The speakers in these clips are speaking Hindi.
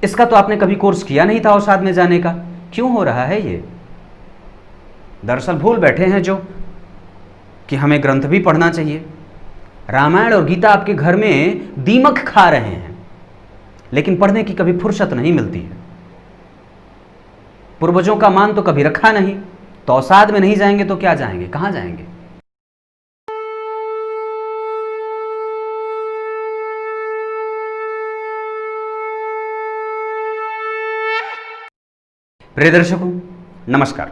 इसका तो आपने कभी कोर्स किया नहीं था अवसाद में जाने का, क्यों हो रहा है ये? दरअसल भूल बैठे हैं जो कि हमें ग्रंथ भी पढ़ना चाहिए। रामायण और गीता आपके घर में दीमक खा रहे हैं, लेकिन पढ़ने की कभी फुर्सत नहीं मिलती है। पूर्वजों का मान तो कभी रखा नहीं, तो अवसाद में नहीं जाएंगे तो क्या जाएंगे, कहां जाएंगे? प्रिय दर्शकों नमस्कार,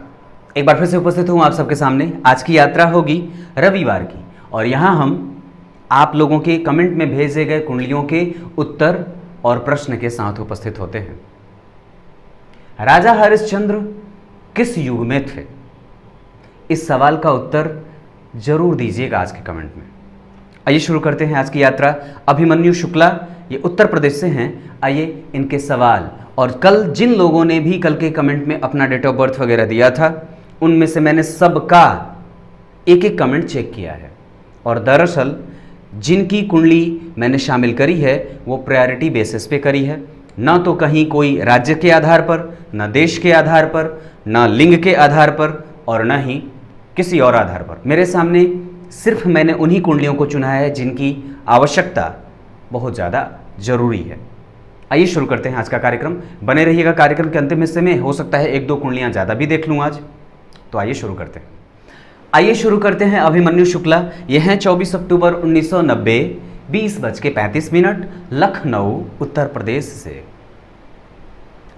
एक बार फिर से उपस्थित हूं आप सबके सामने। आज की यात्रा होगी रविवार की, और यहां हम आप लोगों के कमेंट में भेजे गए कुंडलियों के उत्तर और प्रश्न के साथ उपस्थित होते हैं। राजा हरिश्चंद्र किस युग में थे? इस सवाल का उत्तर जरूर दीजिएगा आज के कमेंट में। आइए शुरू करते हैं आज की यात्रा। अभिमन्यु शुक्ला ये उत्तर प्रदेश से हैं। आइए इनके सवाल, और कल जिन लोगों ने भी कल के कमेंट में अपना डेट ऑफ बर्थ वगैरह दिया था, उनमें से मैंने सबका एक एक कमेंट चेक किया है, और दरअसल जिनकी कुंडली मैंने शामिल करी है वो प्रायोरिटी बेसिस पे करी है, ना तो कहीं कोई राज्य के आधार पर, ना देश के आधार पर, ना लिंग के आधार पर, और ना ही किसी और आधार पर। मेरे सामने सिर्फ मैंने उन्हीं कुंडलियों को चुना है जिनकी आवश्यकता बहुत ज़्यादा जरूरी है। आइए शुरू करते हैं आज का कार्यक्रम। बने रहिएगा कार्यक्रम के अंतिम हिस्से में, हो सकता है एक दो कुंडलियां ज़्यादा भी देख लूँ आज। तो आइए शुरू करते हैं। अभिमन्यु शुक्ला, ये हैं 24 अक्टूबर 1990, 20:35, लखनऊ उत्तर प्रदेश से।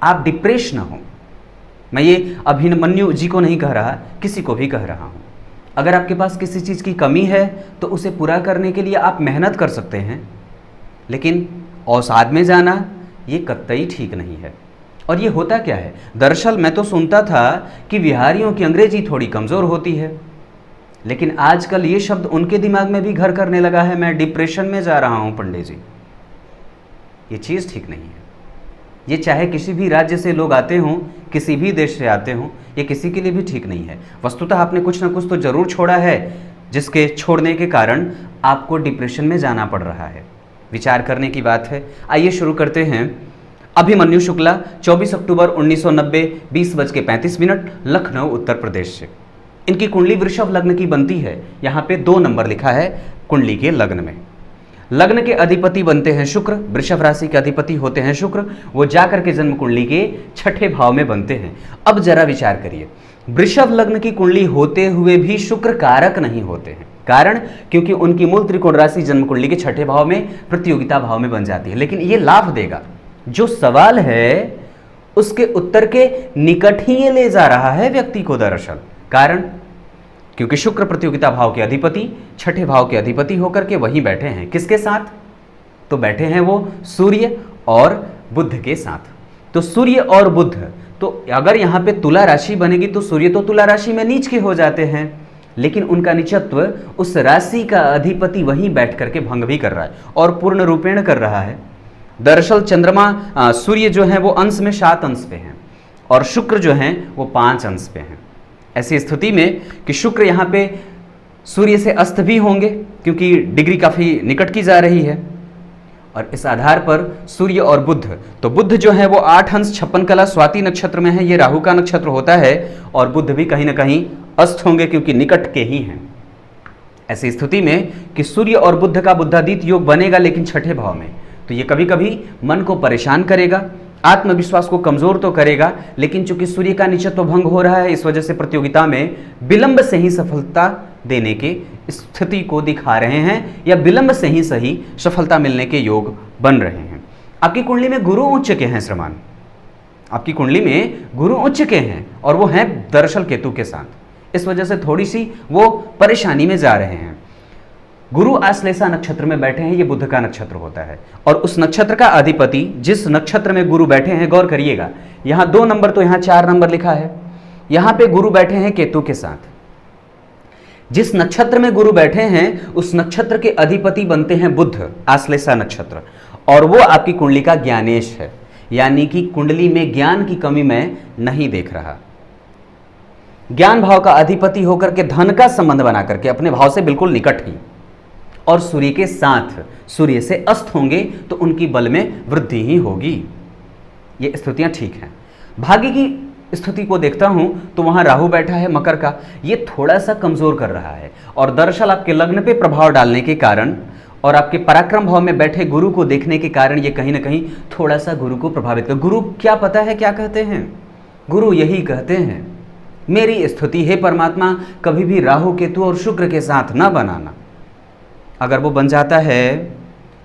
आप डिप्रेस न हो, मैं ये अभिमन्यु जी को नहीं कह रहा, किसी को भी कह रहा हूँ। अगर आपके पास किसी चीज़ की कमी है तो उसे पूरा करने के लिए आप मेहनत कर सकते हैं, लेकिन अवसाद में जाना ये कतई ठीक नहीं है। और ये होता क्या है? दरअसल मैं तो सुनता था कि बिहारियों की अंग्रेजी थोड़ी कमज़ोर होती है, लेकिन आजकल ये शब्द उनके दिमाग में भी घर करने लगा है, मैं डिप्रेशन में जा रहा हूँ पंडित जी। ये चीज़ ठीक नहीं है। ये चाहे किसी भी राज्य से लोग आते हों, किसी भी देश से आते हों, ये किसी के लिए भी ठीक नहीं है। वस्तुतः आपने कुछ ना कुछ तो ज़रूर छोड़ा है, जिसके छोड़ने के कारण आपको डिप्रेशन में जाना पड़ रहा है। विचार करने की बात है। आइए शुरू करते हैं। अभिमन्यु शुक्ला 24 अक्टूबर 1990, 20:35, लखनऊ उत्तर प्रदेश से। इनकी कुंडली वृषभ लग्न की बनती है। यहाँ पे 2 नंबर लिखा है कुंडली के लग्न में। लग्न के अधिपति बनते हैं शुक्र, वृषभ राशि के अधिपति होते हैं शुक्र, वो जाकर के जन्म कुंडली के 6ठे भाव में बनते हैं। अब जरा विचार करिए, वृषभ लग्न की कुंडली होते हुए भी शुक्र कारक नहीं होते हैं। कारण क्योंकि उनकी मूल त्रिकोण राशि जन्म कुंडली के 6ठे भाव में, प्रतियोगिता भाव में बन जाती है। लेकिन ये लाभ देगा, जो सवाल है उसके उत्तर के निकट ही ये ले जा रहा है व्यक्ति को। दरअसल कारण क्योंकि शुक्र प्रतियोगिता भाव के अधिपति, 6ठे भाव के अधिपति होकर के वहीं बैठे हैं। किसके साथ? तो बैठे हैं वो सूर्य और बुध के साथ। तो सूर्य और बुध, तो अगर यहाँ पे तुला राशि बनेगी तो सूर्य तो तुला राशि में नीच के हो जाते हैं, लेकिन उनका निचत्व उस राशि का अधिपति वहीं बैठ करके भंग भी कर रहा है और पूर्ण रूपेण कर रहा है। दरअसल चंद्रमा सूर्य जो है वो अंश में 7 अंश पे हैं, और शुक्र जो है वो 5 अंश पे हैं। ऐसी स्थिति में कि शुक्र यहाँ पे सूर्य से अस्त भी होंगे, क्योंकि डिग्री काफ़ी निकट की जा रही है, और इस आधार पर सूर्य और बुध, तो बुध जो है वो 8 अंश 56 कला स्वाति नक्षत्र में है, ये राहु का नक्षत्र होता है, और बुध भी कहीं ना कहीं अस्त होंगे क्योंकि निकट के ही हैं। ऐसी स्थिति में कि सूर्य और बुध का बुद्धादित योग बनेगा, लेकिन 6ठे भाव में, तो ये कभी कभी मन को परेशान करेगा, आत्मविश्वास को कमजोर तो करेगा, लेकिन चूंकि सूर्य का निचत्व भंग हो रहा है, इस वजह से प्रतियोगिता में विलंब से ही सफलता देने के स्थिति को दिखा रहे हैं, या विलंब से ही सही सफलता मिलने के योग बन रहे हैं। आपकी कुंडली में गुरु उच्च के हैं श्रीमान, आपकी कुंडली में गुरु उच्च के हैं, और वो हैं दरअसल केतु के साथ। इस वजह से थोड़ी सी वो परेशानी में जा रहे हैं। गुरु आश्लेषा नक्षत्र में बैठे हैं, ये बुध का नक्षत्र होता है, और उस नक्षत्र का अधिपति जिस नक्षत्र में गुरु बैठे हैं, गौर करिएगा, यहाँ 2 नंबर तो यहाँ 4 नंबर लिखा है, यहाँ पे गुरु बैठे हैं केतु के साथ। जिस नक्षत्र में गुरु बैठे हैं उस नक्षत्र के अधिपति बनते हैं बुध, आश्लेषा नक्षत्र, और वो आपकी कुंडली का ज्ञानेश है, यानी कि कुंडली में ज्ञान की कमी मैं नहीं देख रहा। ज्ञान भाव का अधिपति होकर के धन का संबंध बना करके अपने भाव से बिल्कुल निकट ही, और सूर्य के साथ, सूर्य से अस्त होंगे तो उनकी बल में वृद्धि ही होगी। ये स्थितियां ठीक हैं। भाग्य की स्थिति को देखता हूं तो वहां राहु बैठा है मकर का, ये थोड़ा सा कमजोर कर रहा है और दरअसल आपके लग्न पे प्रभाव डालने के कारण और आपके पराक्रम भाव में बैठे गुरु को देखने के कारण ये कहीं ना कहीं थोड़ा सा गुरु को प्रभावित कर। गुरु क्या पता है क्या कहते हैं? गुरु यही कहते हैं, मेरी स्तुति हे परमात्मा कभी भी राहु केतु और शुक्र के साथ ना बनाना। अगर वो बन जाता है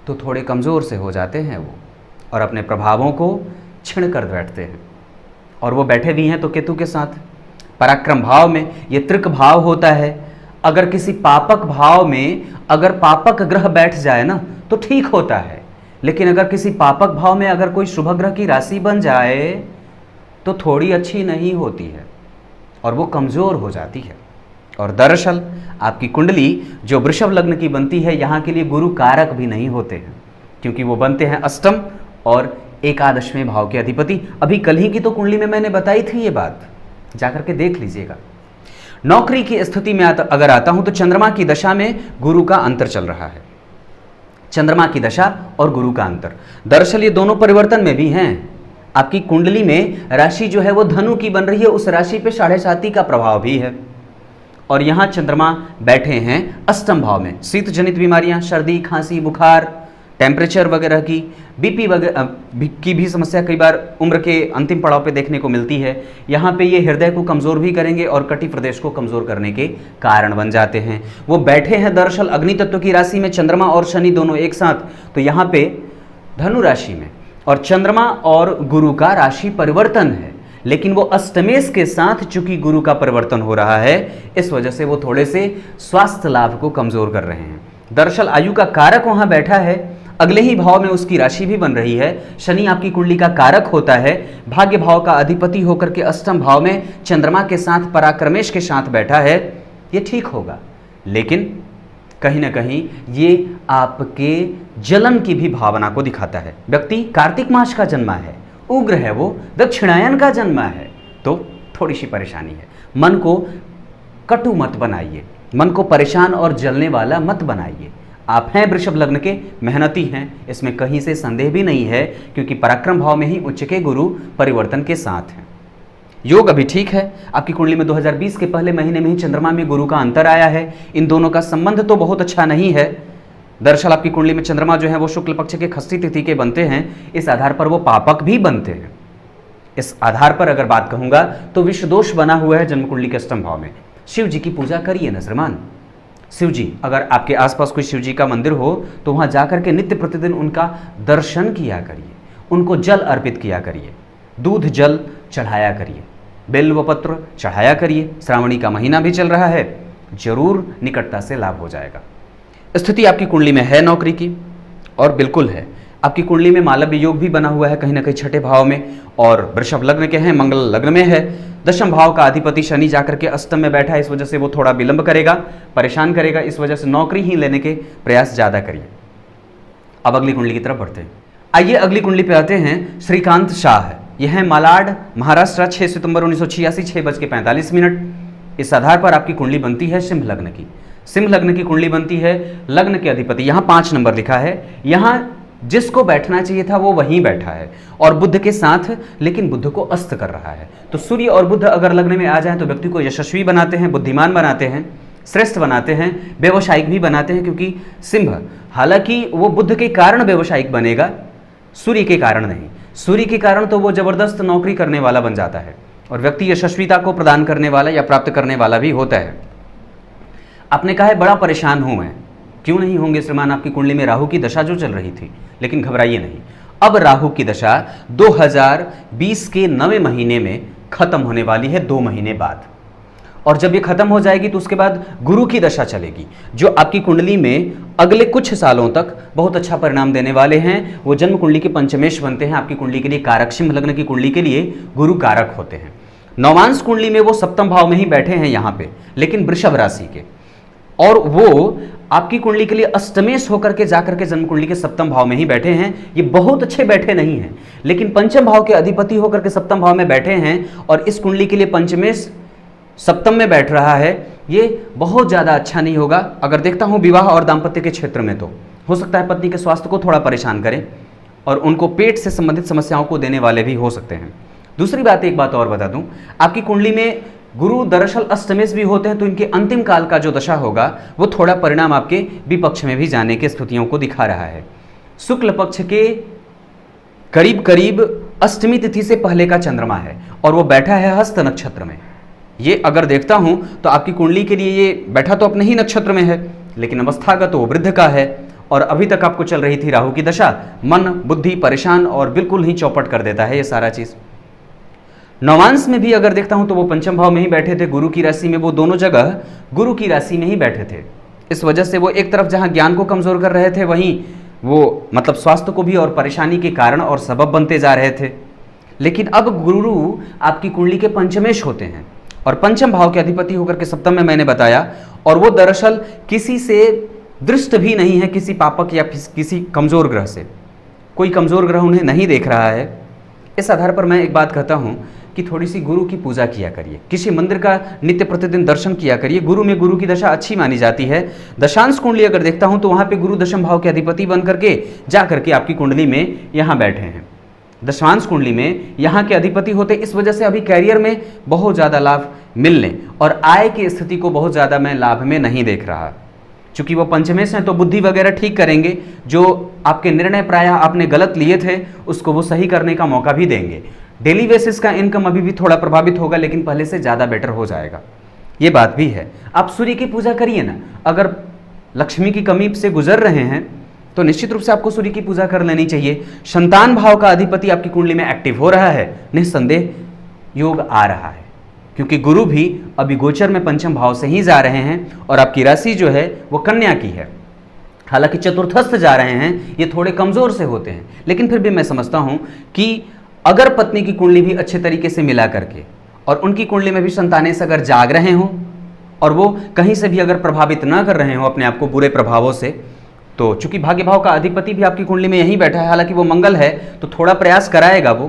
तो थोड़े कमज़ोर से हो जाते हैं वो और अपने प्रभावों को छिण कर बैठते हैं। और वो बैठे भी हैं तो केतु के साथ पराक्रम भाव में, ये त्रिक भाव होता है। अगर किसी पापक भाव में अगर पापक ग्रह बैठ जाए ना तो ठीक होता है, लेकिन अगर किसी पापक भाव में अगर कोई शुभ ग्रह की राशि बन जाए तो थोड़ी अच्छी नहीं होती है और वो कमज़ोर हो जाती है। और दरअसल आपकी कुंडली जो वृषभ लग्न की बनती है, यहाँ के लिए गुरु कारक भी नहीं होते हैं, क्योंकि वो बनते हैं अष्टम और एकादशवें भाव के अधिपति। अभी कल ही की तो कुंडली में मैंने बताई थी ये बात, जाकर के देख लीजिएगा। नौकरी की स्थिति में अगर आता हूं तो चंद्रमा की दशा में गुरु का अंतर चल रहा है। चंद्रमा की दशा और गुरु का अंतर, दरअसल ये दोनों परिवर्तन में भी हैं। आपकी कुंडली में राशि जो है वो धनु की बन रही है, उस राशि पे 7.5 का प्रभाव भी है और यहाँ चंद्रमा बैठे हैं अष्टम भाव में। शीत जनित बीमारियां, सर्दी खांसी बुखार, टेम्परेचर वगैरह की, बीपी वगैरह की भी समस्या कई बार उम्र के अंतिम पड़ाव पे देखने को मिलती है। यहाँ पे ये हृदय को कमज़ोर भी करेंगे और कटी प्रदेश को कमज़ोर करने के कारण बन जाते हैं। वो बैठे हैं दरअसल अग्नि तत्व की राशि में, चंद्रमा और शनि दोनों एक साथ, तो यहाँ पे धनु राशि में, और चंद्रमा और गुरु का राशि परिवर्तन है, लेकिन वो अष्टमेश के साथ चूंकि गुरु का परिवर्तन हो रहा है, इस वजह से वो थोड़े से स्वास्थ्य लाभ को कमज़ोर कर रहे हैं। दरअसल आयु का कारक वहाँ बैठा है, अगले ही भाव में उसकी राशि भी बन रही है। शनि आपकी कुंडली का कारक होता है, भाग्य भाव का अधिपति होकर के अष्टम भाव में चंद्रमा के साथ पराक्रमेश के साथ बैठा है, ये ठीक होगा। लेकिन कहीं ना कहीं ये आपके जलन की भी भावना को दिखाता है। व्यक्ति कार्तिक मास का जन्मा है, उग्र है, वो दक्षिणायन का जन्मा है, तो थोड़ी सी परेशानी है। मन को कटु मत बनाइए, मन को परेशान और जलने वाला मत बनाइए। आप हैं वृषभ लग्न के, मेहनती हैं, इसमें कहीं से संदेह भी नहीं है, क्योंकि पराक्रम भाव में ही उच्च के गुरु परिवर्तन के साथ हैं। योग अभी ठीक है। आपकी कुंडली में 2020 के पहले महीने में ही चंद्रमा में गुरु का अंतर आया है। इन दोनों का संबंध तो बहुत अच्छा नहीं है। दरअसल आपकी कुंडली में चंद्रमा जो है वो शुक्ल पक्ष के षष्ठी तिथि के बनते हैं, इस आधार पर वो पापक भी बनते हैं। इस आधार पर अगर बात कहूंगा तो विष दोष बना हुआ है जन्म कुंडली के अष्टम भाव में। शिव जी की पूजा करिए नजरमान। शिव जी, अगर आपके आसपास कोई शिव जी का मंदिर हो तो वहां जाकर के नित्य प्रतिदिन उनका दर्शन किया करिए, उनको जल अर्पित किया करिए, दूध जल चढ़ाया करिए, बेल्व पत्र चढ़ाया करिए। श्रावणी का महीना भी चल रहा है, जरूर निकटता से लाभ हो जाएगा। स्थिति आपकी कुंडली में है नौकरी की, और बिल्कुल है। आपकी कुंडली में मालव्य योग भी बना हुआ है कहीं ना कहीं छठे भाव में, और वृषभ लग्न के हैं, मंगल लग्न में है। दशम भाव का अधिपति शनि जाकर के अष्टम में बैठा है, इस वजह से वो थोड़ा विलंब करेगा, परेशान करेगा, इस वजह से नौकरी ही लेने के प्रयास ज्यादा करिए। अब अगली कुंडली की तरफ बढ़ते हैं। आइए अगली कुंडली पे आते हैं। श्रीकांत शाह, यह है मालाड, महाराष्ट्र, 6 सितंबर 1986, 6:45। इस आधार पर आपकी कुंडली बनती है सिंह लग्न की। सिंह लग्न की कुंडली बनती है, लग्न के अधिपति यहाँ 5 नंबर लिखा है, यहाँ जिसको बैठना चाहिए था वो वहीं बैठा है और बुध के साथ, लेकिन बुध को अस्त कर रहा है। तो सूर्य और बुध अगर लग्न में आ जाए तो व्यक्ति को यशस्वी बनाते हैं, बुद्धिमान बनाते हैं, श्रेष्ठ बनाते हैं, व्यवसायिक भी बनाते हैं, क्योंकि सिंह हालांकि वो बुध के कारण व्यवसायिक बनेगा, सूर्य के कारण नहीं। सूर्य के कारण तो वो जबरदस्त नौकरी करने वाला बन जाता है और व्यक्ति यशस्विता को प्रदान करने वाला या प्राप्त करने वाला भी होता है। आपने कहा है बड़ा परेशान हूं मैं, क्यों नहीं होंगे श्रीमान, आपकी कुंडली में राहु की दशा जो चल रही थी, लेकिन घबराइए नहीं। अब राहु की दशा 2020 के 9वें महीने में खत्म होने वाली है, 2 महीने बाद, और जब ये खत्म हो जाएगी तो उसके बाद गुरु की दशा चलेगी, जो आपकी कुंडली में अगले कुछ सालों तक बहुत अच्छा परिणाम देने वाले हैं। वो जन्म कुंडली के पंचमेश बनते हैं, आपकी कुंडली के लिए कारक, सिंह लग्न की कुंडली के लिए गुरु कारक होते हैं। नौमांश कुंडली में वो सप्तम भाव में ही बैठे हैं यहाँ पे, लेकिन वृषभ राशि के, और वो आपकी कुंडली के लिए अष्टमेश होकर के जाकर के जन्म कुंडली के सप्तम भाव में ही बैठे हैं। ये बहुत अच्छे बैठे नहीं हैं, लेकिन पंचम भाव के अधिपति होकर के सप्तम भाव में बैठे हैं, और इस कुंडली के लिए पंचमेश सप्तम में बैठ रहा है। ये बहुत ज़्यादा अच्छा नहीं होगा। अगर देखता हूँ विवाह और दाम्पत्य के क्षेत्र में, तो हो सकता है पत्नी के स्वास्थ्य को थोड़ा परेशान करें, और उनको पेट से संबंधित समस्याओं को देने वाले भी हो सकते हैं। दूसरी बात, एक बात और बता दूं, आपकी कुंडली में गुरु दरअसल अष्टमेश भी होते हैं, तो इनके अंतिम काल का जो दशा होगा वो थोड़ा परिणाम आपके विपक्ष में भी जाने की स्थितियों को दिखा रहा है। शुक्ल पक्ष के करीब करीब अष्टमी तिथि से पहले का चंद्रमा है और वो बैठा है हस्त नक्षत्र में। ये अगर देखता हूं तो आपकी कुंडली के लिए ये बैठा तो अपने ही नक्षत्र में है, लेकिन अवस्थागत वो वृद्ध का है और अभी तक आपको चल रही थी राहु की दशा। मन बुद्धि परेशान और बिल्कुल ही चौपट कर देता है ये सारा चीज। नवांश में भी अगर देखता हूं तो वो पंचम भाव में ही बैठे थे, गुरु की राशि में, वो दोनों जगह गुरु की राशि में ही बैठे थे। इस वजह से वो एक तरफ जहां ज्ञान को कमजोर कर रहे थे, वहीं वो मतलब स्वास्थ्य को भी और परेशानी के कारण और सबब बनते जा रहे थे। लेकिन अब गुरु आपकी कुंडली के पंचमेश होते हैं और पंचम भाव के अधिपति होकर के सप्तम में मैंने बताया, और वो दरअसल किसी से दृष्ट भी नहीं है, किसी पापक या किसी कमजोर ग्रह से। कोई कमजोर ग्रह उन्हें नहीं देख रहा है। इस आधार पर मैं एक बात कहता हूं कि थोड़ी सी गुरु की पूजा किया करिए, किसी मंदिर का नित्य प्रतिदिन दर्शन किया करिए। गुरु में गुरु की दशा अच्छी मानी जाती है। दशांश कुंडली अगर देखता हूं तो वहां पे गुरु दशम भाव के अधिपति बन करके जा करके आपकी कुंडली में यहां बैठे हैं। दशांश कुंडली में यहाँ के अधिपति होते, इस वजह से अभी कैरियर में बहुत ज़्यादा लाभ मिलने और आय की स्थिति को बहुत ज़्यादा मैं लाभ में नहीं देख रहा। चूंकि वो पंचमेश हैं तो बुद्धि वगैरह ठीक करेंगे, जो आपके निर्णय प्रायः आपने गलत लिए थे उसको वो सही करने का मौका भी देंगे। डेली बेसिस का इनकम अभी भी थोड़ा प्रभावित होगा, लेकिन पहले से ज़्यादा बेटर हो जाएगा, ये बात भी है। आप सूर्य की पूजा करिए ना। अगर लक्ष्मी की कमी से गुजर रहे हैं तो निश्चित रूप से आपको सूर्य की पूजा कर लेनी चाहिए। संतान भाव का अधिपति आपकी कुंडली में एक्टिव हो रहा है, निस्संदेह योग आ रहा है, क्योंकि गुरु भी अभी गोचर में पंचम भाव से ही जा रहे हैं और आपकी राशि जो है वो कन्या की है। हालांकि चतुर्थस्थ जा रहे हैं, ये थोड़े कमजोर से होते हैं, लेकिन फिर भी मैं समझता हूं कि अगर पत्नी की कुंडली भी अच्छे तरीके से मिला करके और उनकी कुंडली में भी संतानेश अगर जाग रहे हों और वो कहीं से भी अगर प्रभावित ना कर रहे हो अपने आप को बुरे प्रभावों से, तो चूंकि भाग्य भाव का अधिपति भी आपकी कुंडली में यहीं बैठा है, हालांकि वो मंगल है तो थोड़ा प्रयास कराएगा वो,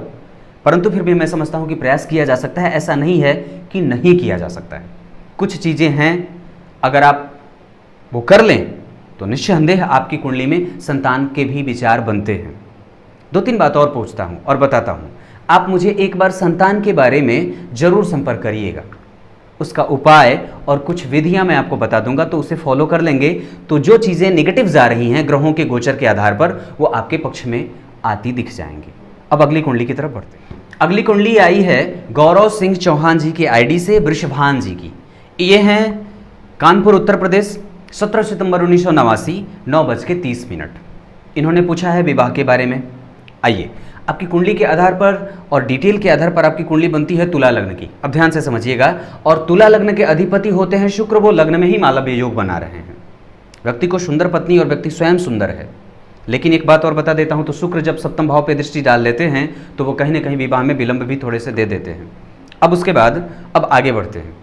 परंतु फिर भी मैं समझता हूं कि प्रयास किया जा सकता है। ऐसा नहीं है कि नहीं किया जा सकता है। कुछ चीजें हैं अगर आप वो कर लें तो निस्संदेह आपकी कुंडली में संतान के भी विचार बनते हैं। दो तीन बात और पूछता हूं और बताता हूं। आप मुझे एक बार संतान के बारे में जरूर संपर्क करिएगा, उसका उपाय और कुछ विधियां मैं आपको बता दूंगा, तो उसे फॉलो कर लेंगे तो जो चीज़ें नेगेटिव जा रही हैं ग्रहों के गोचर के आधार पर वो आपके पक्ष में आती दिख जाएंगी। अब अगली कुंडली की तरफ बढ़ते हैं। अगली कुंडली आई है गौरव सिंह चौहान जी के आईडी से वृषभान जी की। ये हैं कानपुर उत्तर प्रदेश, 17 सितंबर 1989 9:30। इन्होंने पूछा है विवाह के बारे में। आइए, आपकी कुंडली के आधार पर और डिटेल के आधार पर आपकी कुंडली बनती है तुला लग्न की। अब ध्यान से समझिएगा। और तुला लग्न के अधिपति होते हैं शुक्र, वो लग्न में ही मालव्य योग बना रहे हैं। व्यक्ति को सुंदर पत्नी और व्यक्ति स्वयं सुंदर है। लेकिन एक बात और बता देता हूं, तो शुक्र जब सप्तम भाव पे दृष्टि डाल लेते हैं तो वो कहीं ना कहीं विवाह में विलंब भी थोड़े से दे देते हैं। अब उसके बाद अब आगे बढ़ते हैं।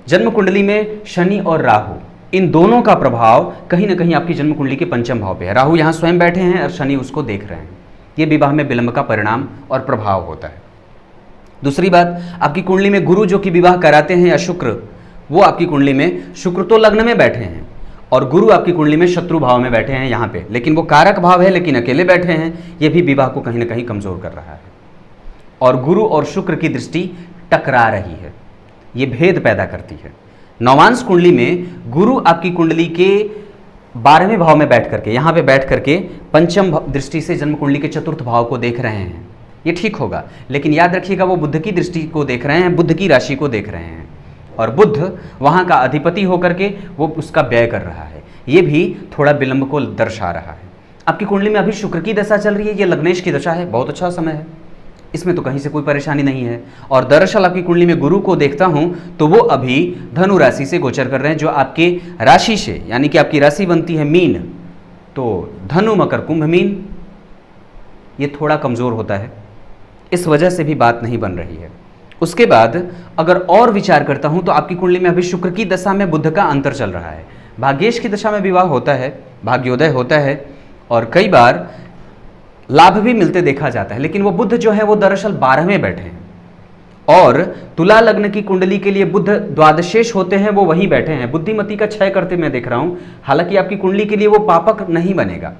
जन्म कुंडली में शनि और राहु, इन दोनों का प्रभाव कहीं ना कहीं आपकी जन्म कुंडली के पंचम भाव पे है। राहु यहाँ स्वयं बैठे हैं और शनि उसको देख रहे हैं। ये विवाह में विलंब का परिणाम और प्रभाव होता है। दूसरी बात, आपकी कुंडली में गुरु जो कि विवाह कराते हैं या शुक्र, वो आपकी कुंडली में शुक्र तो लग्न में बैठे हैं और गुरु आपकी कुंडली में शत्रु भाव में बैठे हैं यहाँ पे, लेकिन वो कारक भाव है लेकिन अकेले बैठे हैं। ये भी विवाह को कहीं ना कहीं कमजोर कर रहा है और गुरु और शुक्र की दृष्टि टकरा रही है, ये भेद पैदा करती है। नवांश कुंडली में गुरु आपकी कुंडली के 12वें भाव में बैठ करके, यहाँ पे बैठ करके पंचम दृष्टि से जन्म कुंडली के चतुर्थ भाव को देख रहे हैं। ये ठीक होगा, लेकिन याद रखिएगा वो बुध की दृष्टि को देख रहे हैं, बुध की राशि को देख रहे हैं और बुध वहाँ का अधिपति होकर के वो उसका व्यय कर रहा है। ये भी थोड़ा विलंब को दर्शा रहा है। आपकी कुंडली में अभी शुक्र की दशा चल रही है, ये लग्नेश की दशा है, बहुत अच्छा समय है, इसमें तो कहीं से कोई परेशानी नहीं है। और दरअसल आपकी कुंडली में गुरु को देखता हूं तो वो अभी धनु राशि से गोचर कर रहे हैं, जो आपके राशि से, यानी कि आपकी राशि बनती है मीन, तो धनु मकर कुंभ मीन, ये थोड़ा कमजोर होता है, इस वजह से भी बात नहीं बन रही है। उसके बाद अगर और विचार करता हूं तो आपकी कुंडली में अभी शुक्र की दशा में बुध का अंतर चल रहा है। भाग्येश की दशा में विवाह होता है, भाग्योदय होता है और कई बार लाभ भी मिलते देखा जाता है, लेकिन वो बुध जो है वो दरअसल 12वें बैठे हैं और तुला लग्न की कुंडली के लिए बुध द्वादशेष होते हैं, वो वहीं बैठे हैं, बुद्धिमती का क्षय करते मैं देख रहा हूं। हालांकि आपकी कुंडली के लिए वो पापक नहीं बनेगा,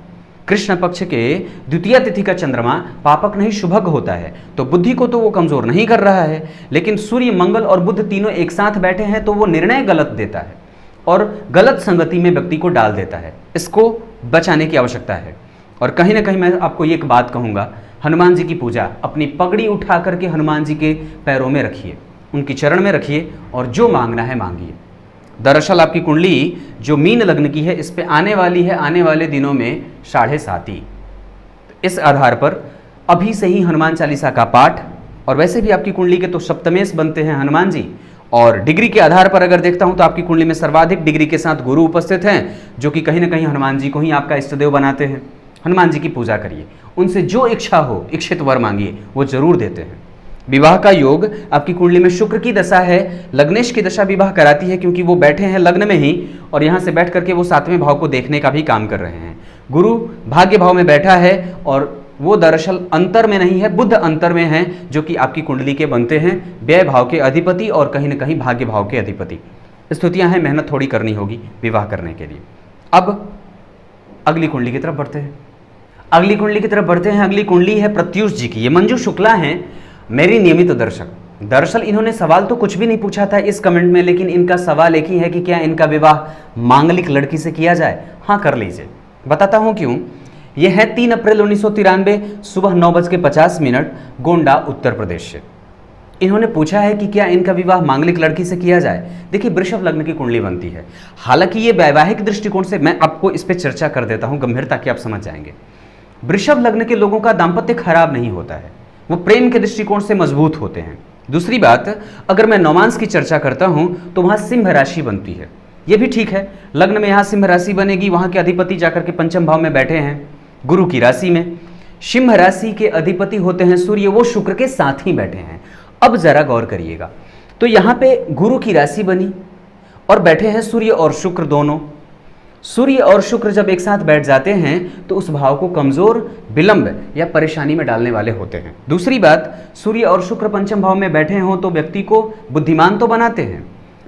कृष्ण पक्ष के द्वितीय तिथि का चंद्रमा पापक नहीं शुभग होता है, तो बुद्धि को तो वो कमजोर नहीं कर रहा है, लेकिन सूर्य, मंगल और बुध तीनों एक साथ बैठे हैं तो वो निर्णय गलत देता है और गलत संगति में व्यक्ति को डाल देता है। इसको बचाने की आवश्यकता है। और कहीं ना कहीं मैं आपको ये एक बात कहूँगा, हनुमान जी की पूजा अपनी पगड़ी उठा करके हनुमान जी के पैरों में रखिए, उनकी चरण में रखिए और जो मांगना है मांगिए। दरअसल आपकी कुंडली जो मीन लग्न की है, इस पे आने वाली है आने वाले दिनों में 7.5। इस आधार पर अभी से ही हनुमान चालीसा का पाठ, और वैसे भी आपकी कुंडली के तो सप्तमेश बनते हैं हनुमान जी, और डिग्री के आधार पर अगर देखता हूं तो आपकी कुंडली में सर्वाधिक डिग्री के साथ गुरु उपस्थित हैं, जो कि कहीं ना कहीं हनुमान जी को ही आपका इष्टदेव बनाते हैं। हनुमान जी की पूजा करिए, उनसे जो इच्छा हो, इच्छित वर मांगिए, वो जरूर देते हैं। विवाह का योग आपकी कुंडली में शुक्र की दशा है, लग्नेश की दशा विवाह कराती है, क्योंकि वो बैठे हैं लग्न में ही और यहाँ से बैठ करके वो 7वें भाव को देखने का भी काम कर रहे हैं। गुरु भाग्य भाव में बैठा है और वो दरअसल अंतर में नहीं है, बुध अंतर में है, जो कि आपकी कुंडली के बनते हैं व्यय भाव के अधिपति और कहीं ना कहीं भाग्य भाव के अधिपति। स्थितियां हैं, मेहनत थोड़ी करनी होगी विवाह करने के लिए। अब अगली कुंडली की तरफ बढ़ते हैं। अगली कुंडली है प्रत्युष जी की। ये मंजू शुक्ला हैं, मेरी नियमित दर्शक। दरअसल इन्होंने सवाल तो कुछ भी नहीं पूछा था इस कमेंट में, लेकिन इनका सवाल एक ही है कि क्या इनका विवाह मांगलिक लड़की से किया जाए। हाँ, कर लीजिए, बताता हूं क्यों। यह है 3 अप्रैल 1993 सुबह 9:50 गोंडा उत्तर प्रदेश से। इन्होंने पूछा है कि क्या इनका विवाह मांगलिक लड़की से किया जाए। देखिए, वृषभ लग्न की कुंडली बनती है। हालांकि ये वैवाहिक दृष्टिकोण से, मैं आपको इस पर चर्चा कर देता हूं गंभीरता की, आप समझ जाएंगे। वृषभ लग्न के लोगों का दाम्पत्य खराब नहीं होता है, वो प्रेम के दृष्टिकोण से मजबूत होते हैं। दूसरी बात, अगर मैं नौमांस की चर्चा करता हूं तो वहां सिंह राशि बनती है। ये भी ठीक है, लग्न में यहां सिंह राशि बनेगी, वहां के अधिपति जाकर के पंचम भाव में बैठे हैं गुरु की राशि में। सिंह राशि के अधिपति होते हैं सूर्य, वो शुक्र के साथ ही बैठे हैं। अब जरा गौर करिएगा, तो यहां पे गुरु की राशि बनी और बैठे हैं सूर्य और शुक्र दोनों। सूर्य और शुक्र जब एक साथ बैठ जाते हैं तो उस भाव को कमजोर, विलंब या परेशानी में डालने वाले होते हैं। दूसरी बात, सूर्य और शुक्र पंचम भाव में बैठे हों तो व्यक्ति को बुद्धिमान तो बनाते हैं,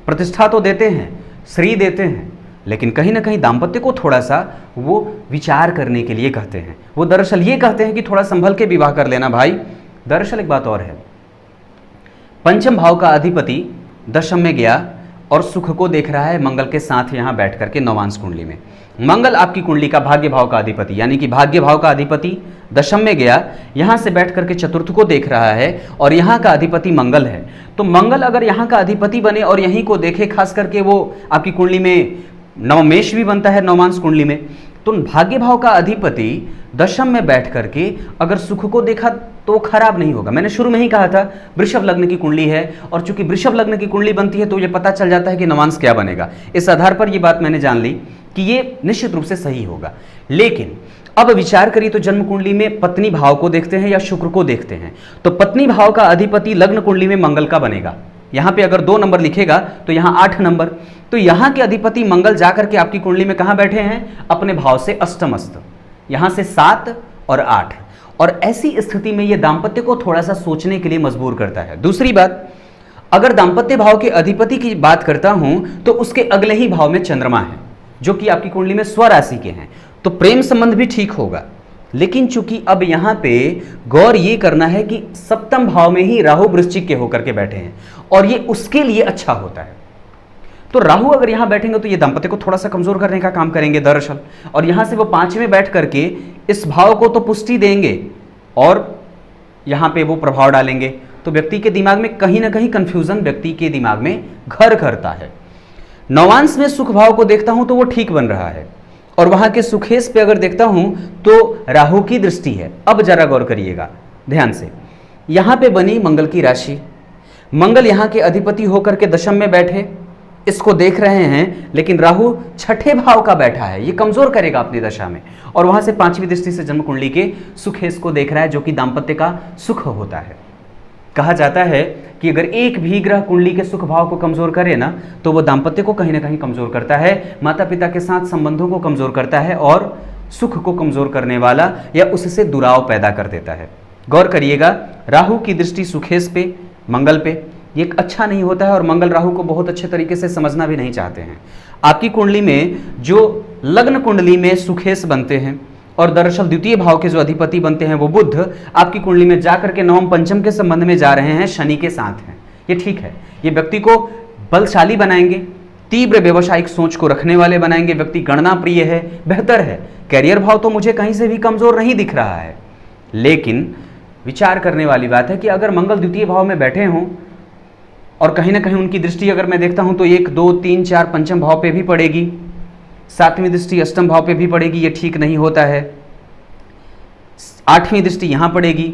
प्रतिष्ठा तो देते हैं, श्री देते हैं, लेकिन कहीं ना कहीं दाम्पत्य को थोड़ा सा वो विचार करने के लिए कहते हैं। वो दरअसल ये कहते हैं कि थोड़ा संभल के विवाह कर लेना भाई। दरअसल एक बात और है, पंचम भाव का अधिपति दशम में गया और सुख को देख रहा है मंगल के साथ यहां बैठ करके नौमांस कुंडली में। मंगल आपकी कुंडली का भाग्य भाव का अधिपति, यानी कि भाग्य भाव का अधिपति दशम में गया, यहां से बैठ करके चतुर्थ को देख रहा है और यहां का अधिपति मंगल है। तो मंगल अगर यहां का अधिपति बने और यहीं को देखे, खास करके वो आपकी कुंडली में नवमेश भी बनता है नौमांस कुंडली में, तो भाग्य भाव का अधिपति दशम में बैठ करके अगर सुख को देखा तो खराब नहीं होगा। मैंने शुरू में ही कहा था वृषभ लग्न की कुंडली है, और चूंकि वृषभ लग्न की कुंडली बनती है तो ये पता चल जाता है कि नवांश क्या बनेगा। इस आधार पर ये बात मैंने जान ली कि ये निश्चित रूप से सही होगा। लेकिन अब विचार करिए तो जन्म कुंडली में पत्नी भाव को देखते हैं या शुक्र को देखते हैं, तो पत्नी भाव का अधिपति लग्न कुंडली में मंगल का बनेगा। यहां पे अगर 2 नंबर लिखेगा तो यहां 8 नंबर, तो यहां के अधिपति मंगल जाकर के आपकी कुंडली में कहां बैठे हैं, अपने भाव से अष्टमस्त, यहां से 7 और 8, और ऐसी स्थिति में यह दाम्पत्य को थोड़ा सा सोचने के लिए मजबूर करता है। दूसरी बात, अगर दाम्पत्य भाव के अधिपति की बात करता हूं तो उसके अगले ही भाव में चंद्रमा है, जो कि आपकी कुंडली में स्वराशि के हैं, तो प्रेम संबंध भी ठीक होगा। लेकिन चूंकि अब यहां पे गौर ये करना है कि सप्तम भाव में ही राहु वृश्चिक के होकर के बैठे हैं और ये उसके लिए अच्छा होता है। तो राहु अगर यहां बैठेंगे तो ये दाम्पत्य को थोड़ा सा कमजोर करने का काम करेंगे दरअसल, और यहां से वो 5वें बैठ करके इस भाव को तो पुष्टि देंगे और यहां पे वो प्रभाव डालेंगे, तो व्यक्ति के दिमाग में कहीं ना कहीं कंफ्यूजन व्यक्ति के दिमाग में घर करता है। नवांश में सुख भाव को देखता हूं तो वो ठीक बन रहा है, और वहां के सुखेश पे अगर देखता हूं तो राहु की दृष्टि है। अब जरा गौर करिएगा ध्यान से, यहां पे बनी मंगल की राशि, मंगल यहां के अधिपति होकर के दशम में बैठे, इसको देख रहे हैं, लेकिन राहु 6ठे भाव का बैठा है, ये कमजोर करेगा अपनी दशा में, और वहां से 5वीं दृष्टि से जन्म कुंडली के सुखेश को देख रहा है, जो कि दाम्पत्य का सुख होता है। कहा जाता है कि अगर एक भी ग्रह कुंडली के सुख भाव को कमजोर करे ना तो वो दाम्पत्य को कहीं ना कहीं कमजोर करता है, माता पिता के साथ संबंधों को कमजोर करता है और सुख को कमजोर करने वाला या उससे दुराव पैदा कर देता है। गौर करिएगा, राहु की दृष्टि सुखेश पे, मंगल पे, ये अच्छा नहीं होता है, और मंगल राहु को बहुत अच्छे तरीके से समझना भी नहीं चाहते हैं। आपकी कुंडली में जो लग्न कुंडली में सुखेश बनते हैं और दरअसल द्वितीय भाव के जो अधिपति बनते हैं वो बुध आपकी कुंडली में जाकर के नवम पंचम के संबंध में जा रहे हैं, शनि के साथ हैं। ये ठीक है, ये व्यक्ति को बलशाली बनाएंगे, तीव्र व्यवसायिक सोच को रखने वाले बनाएंगे, व्यक्ति गणना प्रिय है, बेहतर है। कैरियर भाव तो मुझे कहीं से भी कमजोर नहीं दिख रहा है, लेकिन विचार करने वाली बात है कि अगर मंगल द्वितीय भाव में बैठे हों और कहीं ना कहीं उनकी दृष्टि अगर मैं देखता हूं तो 1, 2, 3, 4 पंचम भाव पे भी पड़ेगी, 7वीं दृष्टि अष्टम भाव पे भी पड़ेगी, ये ठीक नहीं होता है। 8वीं दृष्टि यहां पड़ेगी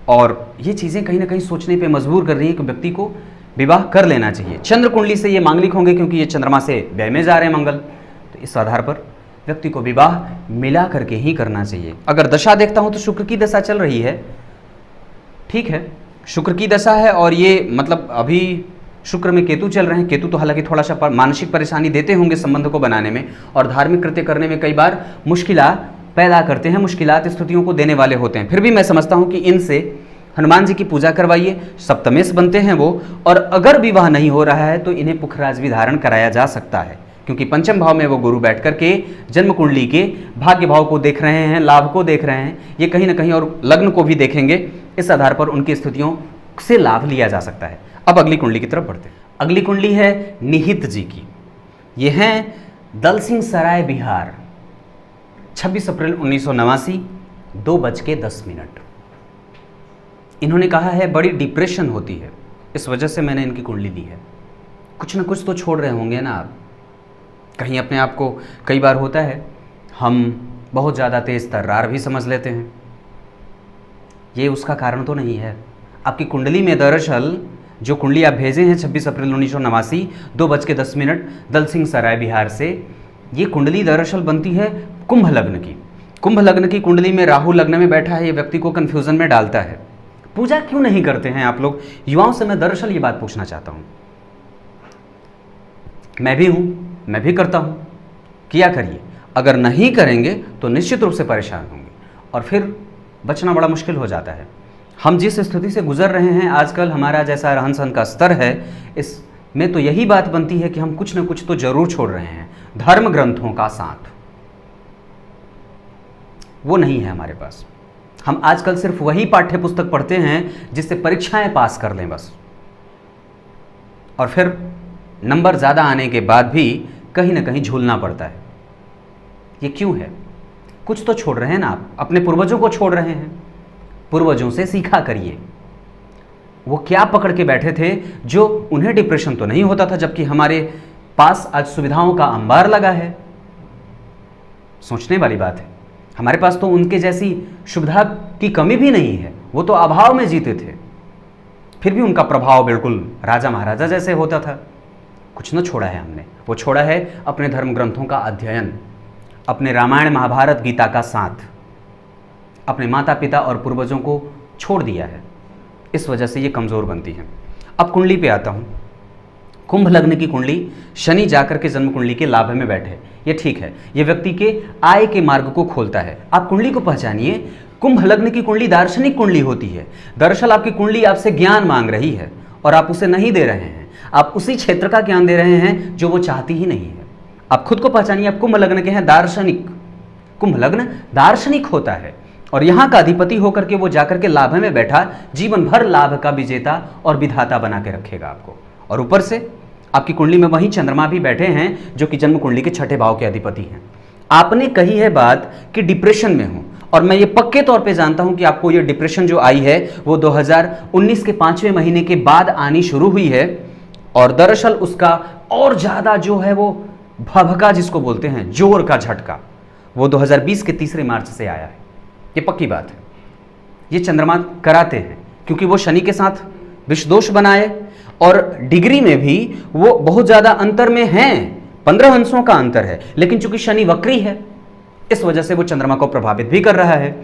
और ये चीजें कहीं ना कहीं सोचने पे मजबूर कर रही है कि व्यक्ति को विवाह कर लेना चाहिए। चंद्र कुंडली से ये मांगलिक होंगे क्योंकि ये चंद्रमा से व्यय में जा रहे हैं मंगल, तो इस आधार पर व्यक्ति को विवाह मिला करके ही करना चाहिए। अगर दशा देखता हूं तो शुक्र की दशा चल रही है, ठीक है, शुक्र की दशा है और ये मतलब अभी शुक्र में केतु चल रहे हैं। केतु तो हालांकि थोड़ा सा मानसिक परेशानी देते होंगे संबंध को बनाने में और धार्मिक कृत्य करने में कई बार मुश्किलात पैदा करते हैं, मुश्किलात स्थितियों को देने वाले होते हैं। फिर भी मैं समझता हूं कि इनसे हनुमान जी की पूजा करवाइए, सप्तमेश बनते हैं वो, और अगर विवाह नहीं हो रहा है तो इन्हें पुखराज भी धारण कराया जा सकता है क्योंकि पंचम भाव में वो गुरु बैठ करके जन्म कुंडली के भाग्य भाव को देख रहे हैं, लाभ को देख रहे हैं, ये कहीं ना कहीं और लग्न को भी देखेंगे। इस आधार पर उनकी स्थितियों से लाभ लिया जा सकता है। अब अगली कुंडली की तरफ बढ़ते हैं। अगली कुंडली है निहित जी की। ये हैं दलसिंह सराय बिहार, 26 अप्रैल 1989, 2:10। इन्होंने कहा है बड़ी डिप्रेशन होती है, इस वजह से मैंने इनकी कुंडली ली है। कुछ ना कुछ तो छोड़ रहे होंगे ना आप, कहीं अपने आप को, कई बार होता है हम बहुत ज़्यादा तेज तर्रार भी समझ लेते हैं, ये उसका कारण तो नहीं है। आपकी कुंडली में दरअसल जो कुंडली आप भेजे हैं 26 अप्रैल 1989, 2:10, दलसिंह सराय बिहार से, ये कुंडली दरअसल बनती है कुंभ लग्न की। कुंभ लग्न की कुंडली में राहु लग्न में बैठा है, ये व्यक्ति को कन्फ्यूजन में डालता है। पूजा क्यों नहीं करते हैं आप लोग? युवाओं से मैं दरअसल ये बात पूछना चाहता हूँ। मैं भी हूँ, मैं भी करता हूँ, किया करिए। अगर नहीं करेंगे तो निश्चित रूप से परेशान होंगे और फिर बचना बड़ा मुश्किल हो जाता है। हम जिस स्थिति से गुजर रहे हैं आजकल, हमारा जैसा रहन सहन का स्तर है, इसमें तो यही बात बनती है कि हम कुछ न कुछ तो जरूर छोड़ रहे हैं। धर्म ग्रंथों का साथ वो नहीं है हमारे पास। हम आजकल सिर्फ वही पाठ्य पुस्तक पढ़ते हैं जिससे परीक्षाएं पास कर लें बस, और फिर नंबर ज़्यादा आने के बाद भी कहीं ना कहीं झूलना पड़ता है। ये क्यों है? कुछ तो छोड़ रहे हैं ना आप, अपने पूर्वजों को छोड़ रहे हैं। पूर्वजों से सीखा करिए, वो क्या पकड़ के बैठे थे जो उन्हें डिप्रेशन तो नहीं होता था, जबकि हमारे पास आज सुविधाओं का अंबार लगा है। सोचने वाली बात है। हमारे पास तो उनके जैसी सुविधा की कमी भी नहीं है, वो तो अभाव में जीते थे, फिर भी उनका प्रभाव बिल्कुल राजा महाराजा जैसे होता था। कुछ न छोड़ा है हमने, वो छोड़ा है अपने धर्म ग्रंथों का अध्ययन, अपने रामायण महाभारत गीता का साथ, अपने माता पिता और पूर्वजों को छोड़ दिया है। इस वजह से ये कमज़ोर बनती हैं। अब कुंडली पे आता हूँ। कुंभ लग्न की कुंडली, शनि जाकर के जन्म कुंडली के लाभ में बैठे, ये ठीक है, ये व्यक्ति के आय के मार्ग को खोलता है। आप कुंडली को पहचानिए। कुंभ लग्न की कुंडली दार्शनिक कुंडली होती है। दरअसल आपकी कुंडली आपसे ज्ञान मांग रही है और आप उसे नहीं दे रहे हैं। आप उसी क्षेत्र का ज्ञान दे रहे हैं जो वो चाहती ही नहीं है। आप खुद को पहचानिए, आप कुंभ लग्न के हैं, दार्शनिक। कुंभ लग्न दार्शनिक होता है और यहाँ का अधिपति होकर के वो जाकर के लाभ में बैठा जीवन भर लाभ का विजेता और विधाता बना के रखेगा आपको। और ऊपर से आपकी कुंडली में वहीं चंद्रमा भी बैठे हैं जो कि जन्म कुंडली के 6ठे भाव के अधिपति हैं। आपने कही है बात कि डिप्रेशन में हूं, और मैं ये पक्के तौर पे जानता हूं कि आपको ये डिप्रेशन जो आई है वो 2019 के 5वें महीने के बाद आनी शुरू हुई है, और दरअसल उसका और ज्यादा जो है वो भभका जिसको बोलते हैं, जोर का झटका, वो 2020 के 3 मार्च से आया है। ये पक्की बात है। ये चंद्रमा कराते हैं क्योंकि वो शनि के साथ विषदोष बनाए और डिग्री में भी वो बहुत ज्यादा अंतर में हैं, 15 अंशों का अंतर है, लेकिन चूंकि शनि वक्री है इस वजह से वो चंद्रमा को प्रभावित भी कर रहा है।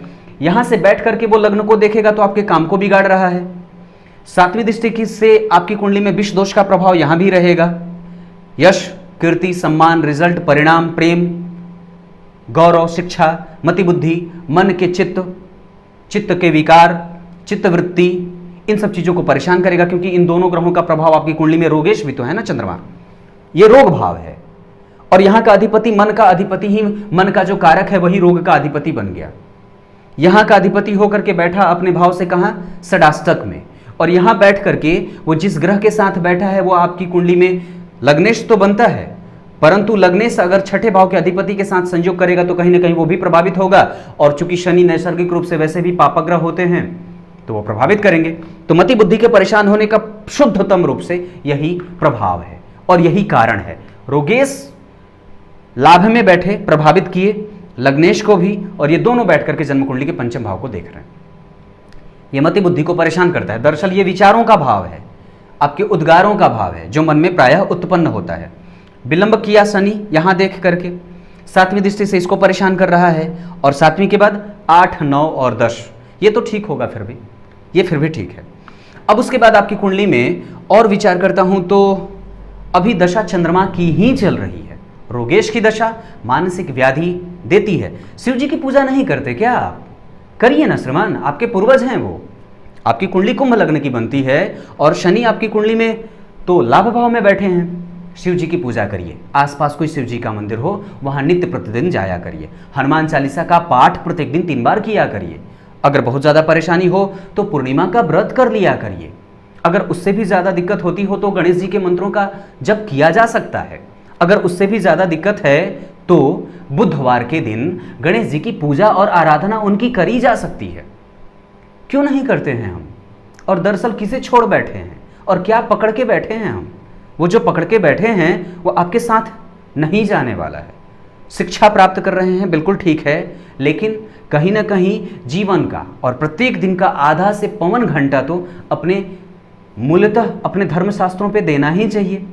यहां से बैठ करके वो लग्न को देखेगा तो आपके काम को बिगाड़ रहा है। 7वीं दृष्टि से आपकी कुंडली में विष दोष का प्रभाव यहां भी रहेगा। यश, कीर्ति, सम्मान, रिजल्ट, परिणाम, प्रेम, गौरव, शिक्षा, मति बुद्धि, मन के चित्त के विकार, चित्तवृत्ति, इन सब चीजों को परेशान करेगा क्योंकि इन दोनों ग्रहों का प्रभाव आपकी कुंडली में रोगेश भी तो है ना। चंद्रमा ये रोग भाव है और यहाँ का अधिपति मन का अधिपति ही, मन का जो कारक है वही रोग का अधिपति बन गया। यहाँ का अधिपति होकर के बैठा अपने भाव से कहाँ, षडाष्टक में, और यहाँ बैठ करके वो जिस ग्रह के साथ बैठा है वो आपकी कुंडली में लग्नेश तो बनता है, परंतु लग्नेश अगर छठे भाव के अधिपति के साथ संयोग करेगा तो कहीं ना कहीं वो भी प्रभावित होगा। और चूंकि शनि नैसर्गिक रूप से वैसे भी पापग्रह होते हैं तो वो प्रभावित करेंगे। तो मति बुद्धि के परेशान होने का शुद्धतम रूप से यही प्रभाव है और यही कारण है। रोगेश लाभ में बैठे प्रभावित किए लग्नेश को भी, और ये दोनों बैठ करके जन्म कुंडली के पंचम भाव को देख रहे हैं। ये मति बुद्धि को परेशान करता है। दरअसल ये विचारों का भाव है, आपके उद्गारों का भाव है जो मन में प्रायः उत्पन्न होता है। विलंब किया शनि यहां देख करके, सातवीं दृष्टि से इसको परेशान कर रहा है, और सातवीं के बाद 8, 9 और 10, ये तो ठीक होगा, फिर भी ये फिर भी ठीक है। अब उसके बाद आपकी कुंडली में और विचार करता हूं तो अभी दशा चंद्रमा की ही चल रही है। रोगेश की दशा मानसिक व्याधि देती है। शिव जी की पूजा नहीं करते क्या आप? करिए ना श्रीमान, आपके पूर्वज हैं वो। आपकी कुंडली कुंभ लग्न की बनती है और शनि आपकी कुंडली में तो लाभ भाव में बैठे हैं। शिव जी की पूजा करिए, आसपास कोई शिव जी का मंदिर हो वहां नित्य प्रतिदिन जाया करिए। हनुमान चालीसा का पाठ प्रत्येक दिन 3 बार किया करिए। अगर बहुत ज़्यादा परेशानी हो तो पूर्णिमा का व्रत कर लिया करिए। अगर उससे भी ज़्यादा दिक्कत होती हो तो गणेश जी के मंत्रों का जप किया जा सकता है। अगर उससे भी ज़्यादा दिक्कत है तो बुधवार के दिन गणेश जी की पूजा और आराधना उनकी करी जा सकती है। क्यों नहीं करते हैं हम? और दरअसल किसे छोड़ बैठे हैं और क्या पकड़ के बैठे हैं हम? वो जो पकड़ के बैठे हैं वो आपके साथ नहीं जाने वाला है। शिक्षा प्राप्त कर रहे हैं, बिल्कुल ठीक है, लेकिन कहीं ना कहीं जीवन का और प्रत्येक दिन का आधा से पौन घंटा तो अपने मूलतः अपने धर्मशास्त्रों पे देना ही चाहिए।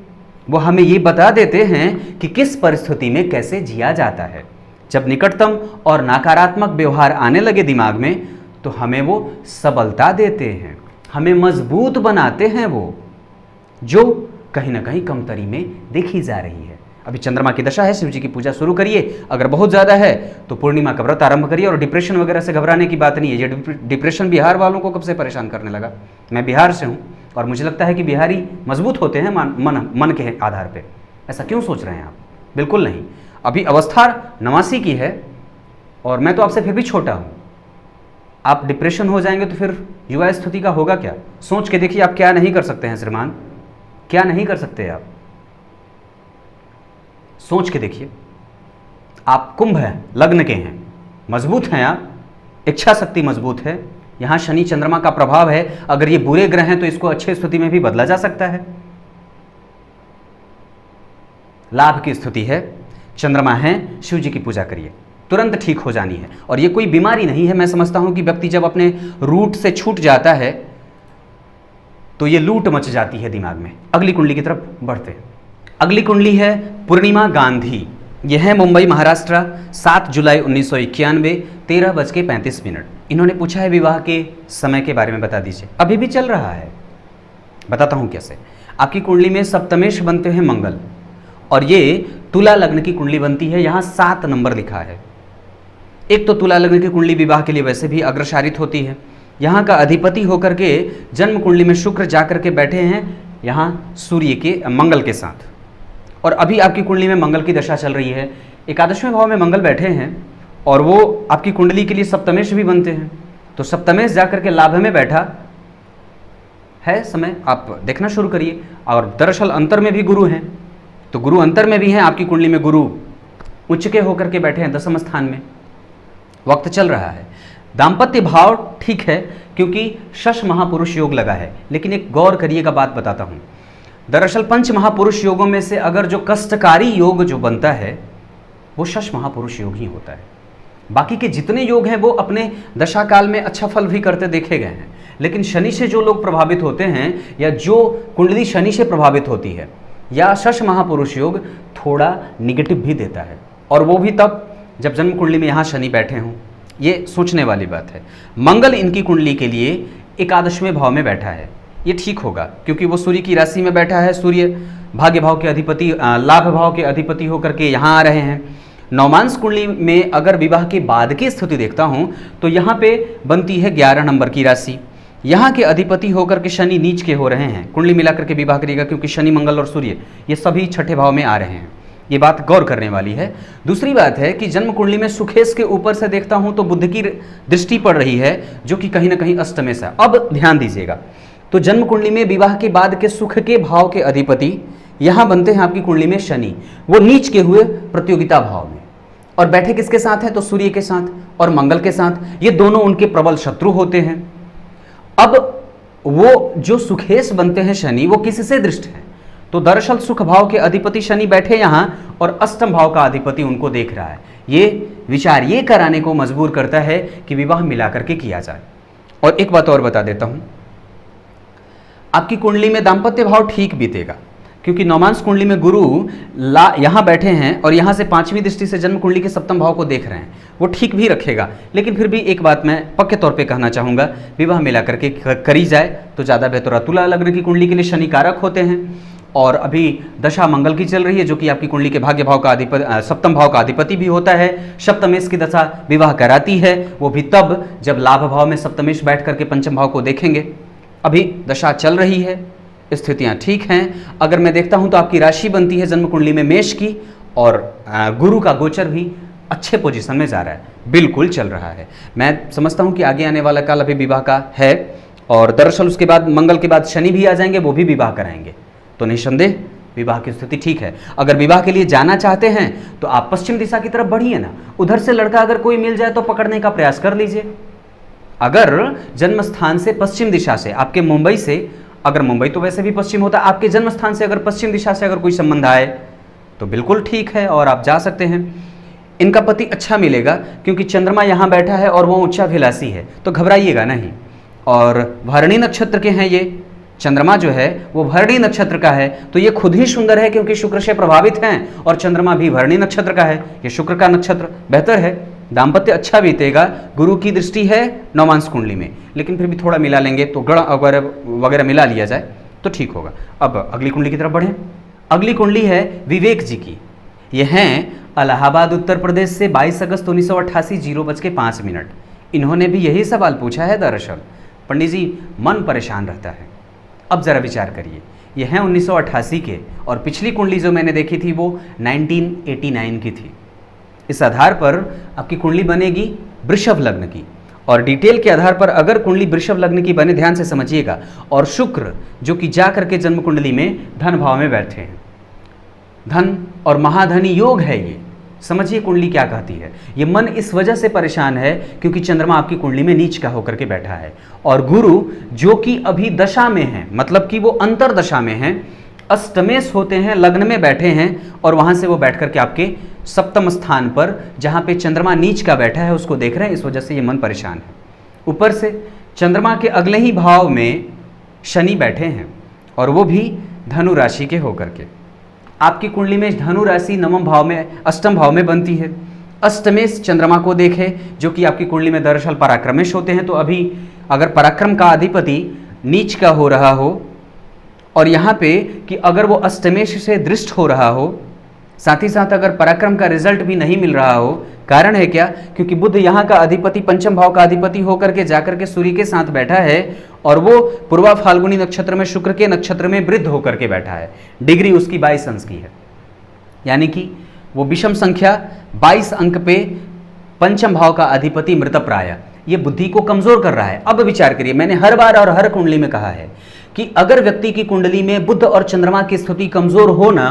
वो हमें ये बता देते हैं कि किस परिस्थिति में कैसे जिया जाता है। जब निकटतम और नकारात्मक व्यवहार आने लगे दिमाग में तो हमें वो सबलता देते हैं, हमें मजबूत बनाते हैं, वो जो कहीं ना कहीं कमतरी में देखी जा रही है। अभी चंद्रमा की दशा है, शिव जी की पूजा शुरू करिए। अगर बहुत ज़्यादा है तो पूर्णिमा का व्रत आरंभ करिए। और डिप्रेशन वगैरह से घबराने की बात नहीं है। ये डिप्रेशन बिहार वालों को कब से परेशान करने लगा? मैं बिहार से हूँ और मुझे लगता है कि बिहारी मजबूत होते हैं मन के आधार पे। ऐसा क्यों सोच रहे हैं आप? बिल्कुल नहीं। अभी अवस्था 89 की है और मैं तो आपसे फिर भी छोटा हूँ। आप डिप्रेशन हो जाएंगे तो फिर युवा स्थिति का होगा क्या? सोच के देखिए आप क्या नहीं कर सकते हैं श्रीमान, क्या नहीं कर सकते आप? सोच के देखिए। आप कुंभ है, लग्न के हैं, मजबूत हैं आप, इच्छा शक्ति मजबूत है। यहां शनि चंद्रमा का प्रभाव है। अगर ये बुरे ग्रह हैं तो इसको अच्छे स्थिति में भी बदला जा सकता है। लाभ की स्थिति है, चंद्रमा है, शिव जी की पूजा करिए, तुरंत ठीक हो जानी है। और ये कोई बीमारी नहीं है। मैं समझता हूं कि व्यक्ति जब अपने रूट से छूट जाता है तो ये लूट मच जाती है दिमाग में। अगली कुंडली की तरफ बढ़ते हैं। अगली कुंडली है पूर्णिमा गांधी। यह है मुंबई महाराष्ट्र, 7 जुलाई 1991, 13:35। इन्होंने पूछा है विवाह के समय के बारे में बता दीजिए। अभी भी चल रहा है, बताता हूं कैसे। आपकी कुंडली में सप्तमेश बनते हैं मंगल, और ये तुला लग्न की कुंडली बनती है। यहां 7 नंबर लिखा है। एक तो तुला लग्न की कुंडली विवाह के लिए वैसे भी अग्रसारित होती है। यहाँ का अधिपति होकर के जन्म कुंडली में शुक्र जाकर के बैठे हैं यहाँ सूर्य के मंगल के साथ। और अभी आपकी कुंडली में मंगल की दशा चल रही है। एकादशवें भाव में मंगल बैठे हैं और वो आपकी कुंडली के लिए सप्तमेश भी बनते हैं। तो सप्तमेश जाकर के लाभ में बैठा है समय, आप देखना शुरू करिए। और दरअसल अंतर में भी गुरु हैं, तो गुरु अंतर में भी हैं। आपकी कुंडली में गुरु उच्च के होकर के बैठे हैं 10वें स्थान में। वक्त चल रहा है। दाम्पत्य भाव ठीक है क्योंकि शश महापुरुष योग लगा है। लेकिन एक गौर करिएगा, बात बताता हूं। दरअसल 5 महापुरुष योगों में से अगर जो कष्टकारी योग जो बनता है वो शश महापुरुष योग ही होता है। बाकी के जितने योग हैं वो अपने दशा काल में अच्छा फल भी करते देखे गए हैं। लेकिन शनि से जो लोग प्रभावित होते हैं या जो कुंडली शनि से प्रभावित होती है या शश महापुरुष योग थोड़ा निगेटिव भी देता है। और वो भी तब जब जन्म कुंडली में यहाँ शनि बैठे हों। ये सोचने वाली बात है। मंगल इनकी कुंडली के लिए एकादशवें भाव में बैठा है। ये ठीक होगा क्योंकि वो सूर्य की राशि में बैठा है। सूर्य भाग्य भाव के अधिपति, लाभ भाव के अधिपति होकर के यहाँ आ रहे हैं। नवमांश कुंडली में अगर विवाह के बाद की स्थिति देखता हूँ तो यहाँ पे बनती है 11 नंबर की राशि। यहाँ के अधिपति होकर के शनि नीच के हो रहे हैं। कुंडली मिलाकर के विवाह करिएगा क्योंकि शनि मंगल और सूर्य ये सभी छठे भाव में आ रहे हैं। ये बात गौर करने वाली है। दूसरी बात है कि जन्म कुंडली में सुखेश के ऊपर से देखता हूं तो बुध की दृष्टि पड़ रही है, जो कि कहीं ना कहीं अष्टमेश है। अब ध्यान दीजिएगा, तो जन्म कुंडली में विवाह के बाद के सुख के भाव के अधिपति यहां बनते हैं आपकी कुंडली में शनि, वो नीच के हुए प्रतियोगिता भाव में, और बैठे किसके साथ है, तो सूर्य के साथ और मंगल के साथ। ये दोनों उनके प्रबल शत्रु होते हैं। अब वो जो सुखेश बनते हैं शनि, वो किससे दृष्ट है, तो दरअसल सुख भाव के अधिपति शनि बैठे यहां और अष्टम भाव का अधिपति उनको देख रहा है। ये विचार ये कराने को मजबूर करता है कि विवाह मिलाकर के किया जाए। और एक बात और बता देता हूं, आपकी कुंडली में दाम्पत्य भाव ठीक बीतेगा, क्योंकि नौमांस कुंडली में गुरु यहां बैठे हैं और यहां से पांचवी दृष्टि से जन्म कुंडली के सप्तम भाव को देख रहे हैं, वो ठीक भी रखेगा। लेकिन फिर भी एक बात मैं पक्के तौर पे कहना चाहूंगा, विवाह मिला करके करी जाए तो ज़्यादा बेहतर। तुला लग्न की कुंडली के लिए शनि कारक होते हैं और अभी दशा मंगल की चल रही है, जो कि आपकी कुंडली के भाग्य भाव का अधिपति, सप्तम भाव का अधिपति भी होता है। सप्तमेश की दशा विवाह कराती है, वो भी तब जब लाभ भाव में सप्तमेश बैठ करके पंचम भाव को देखेंगे। अभी दशा चल रही है, स्थितियां ठीक हैं। अगर मैं देखता हूं तो आपकी राशि बनती है जन्म कुंडली में मेष की, और गुरु का गोचर भी अच्छे पोजीशन में जा रहा है, बिल्कुल चल रहा है। मैं समझता हूं कि आगे आने वाला काल अभी विवाह का है, और दरअसल उसके बाद मंगल के बाद शनि भी आ जाएंगे, वो भी विवाह कराएंगे, तो निस्संदेह विवाह की स्थिति ठीक है। अगर विवाह के लिए जाना चाहते हैं तो आप पश्चिम दिशा की तरफ बढ़िए ना, उधर से लड़का अगर कोई मिल जाए तो पकड़ने का प्रयास कर लीजिए। अगर जन्म स्थान से पश्चिम दिशा से, आपके मुंबई से, अगर मुंबई तो वैसे भी पश्चिम होता है, आपके जन्म स्थान से अगर पश्चिम दिशा से अगर कोई संबंध आए तो बिल्कुल ठीक है और आप जा सकते हैं। इनका पति अच्छा मिलेगा, क्योंकि चंद्रमा यहाँ बैठा है और वो उच्चाभिलाषी है, तो घबराइएगा नहीं। और भरणी नक्षत्र के हैं ये, चंद्रमा जो है वो भरणी नक्षत्र का है, तो ये खुद ही सुंदर है क्योंकि शुक्र से प्रभावित हैं, और चंद्रमा भी भरणी नक्षत्र का है, ये शुक्र का नक्षत्र, बेहतर है। दाम्पत्य अच्छा बीतेगा, गुरु की दृष्टि है नौमांस कुंडली में, लेकिन फिर भी थोड़ा मिला लेंगे तो गण वगैरह मिला लिया जाए तो ठीक होगा। अब अगली कुंडली की तरफ बढ़ें। अगली कुंडली है विवेक जी की। ये हैं इलाहाबाद उत्तर प्रदेश से 22 अगस्त 1988 0:05। इन्होंने भी यही सवाल पूछा है। दरअसल पंडित जी, मन परेशान रहता है। अब ज़रा विचार करिए, ये हैं 1988 के, और पिछली कुंडली जो मैंने देखी थी वो 1989 की थी। इस आधार पर आपकी कुंडली बनेगी वृषभ लग्न की, और डिटेल के आधार पर अगर कुंडली वृषभ लग्न की बने, ध्यान से समझिएगा, और शुक्र जो कि जा करके जन्म कुंडली में धन भाव में बैठे हैं, धन और महाधनी योग है ये, समझिए कुंडली क्या कहती है। ये मन इस वजह से परेशान है क्योंकि चंद्रमा आपकी कुंडली में नीच का होकर के बैठा है, और गुरु जो कि अभी दशा में है, मतलब कि वो अंतर दशा में है, अष्टमेश होते हैं, लग्न में बैठे हैं, और वहां से वो बैठ करके आपके सप्तम स्थान पर जहां पे चंद्रमा नीच का बैठा है उसको देख रहे हैं। इस वजह से ये मन परेशान है। ऊपर से चंद्रमा के अगले ही भाव में शनि बैठे हैं, और वो भी धनु राशि के होकर के। आपकी कुंडली में धनु राशि नवम भाव में, अष्टम भाव में बनती है। अष्टमेश चंद्रमा को देखे, जो कि आपकी कुंडली में दरअसल पराक्रमेश होते हैं। तो अभी अगर पराक्रम का अधिपति नीच का हो रहा हो, और यहाँ पे कि अगर वो अष्टमेश से दृष्ट हो रहा हो, साथ ही साथ अगर पराक्रम का रिजल्ट भी नहीं मिल रहा हो, कारण है क्या, क्योंकि बुध यहाँ का अधिपति पंचम भाव का अधिपति होकर के जाकर के सूर्य के साथ बैठा है, और वो पूर्वा फाल्गुनी नक्षत्र में शुक्र के नक्षत्र में वृद्ध होकर के बैठा है। डिग्री उसकी 22 अंश की है, यानी कि वो विषम संख्या 22 अंक पे पंचम भाव का अधिपति मृतप्राय, ये बुद्धि को कमजोर कर रहा है। अब विचार करिए, मैंने हर बार और हर कुंडली में कहा है कि अगर व्यक्ति की कुंडली में बुध और चंद्रमा की स्थिति कमजोर हो ना,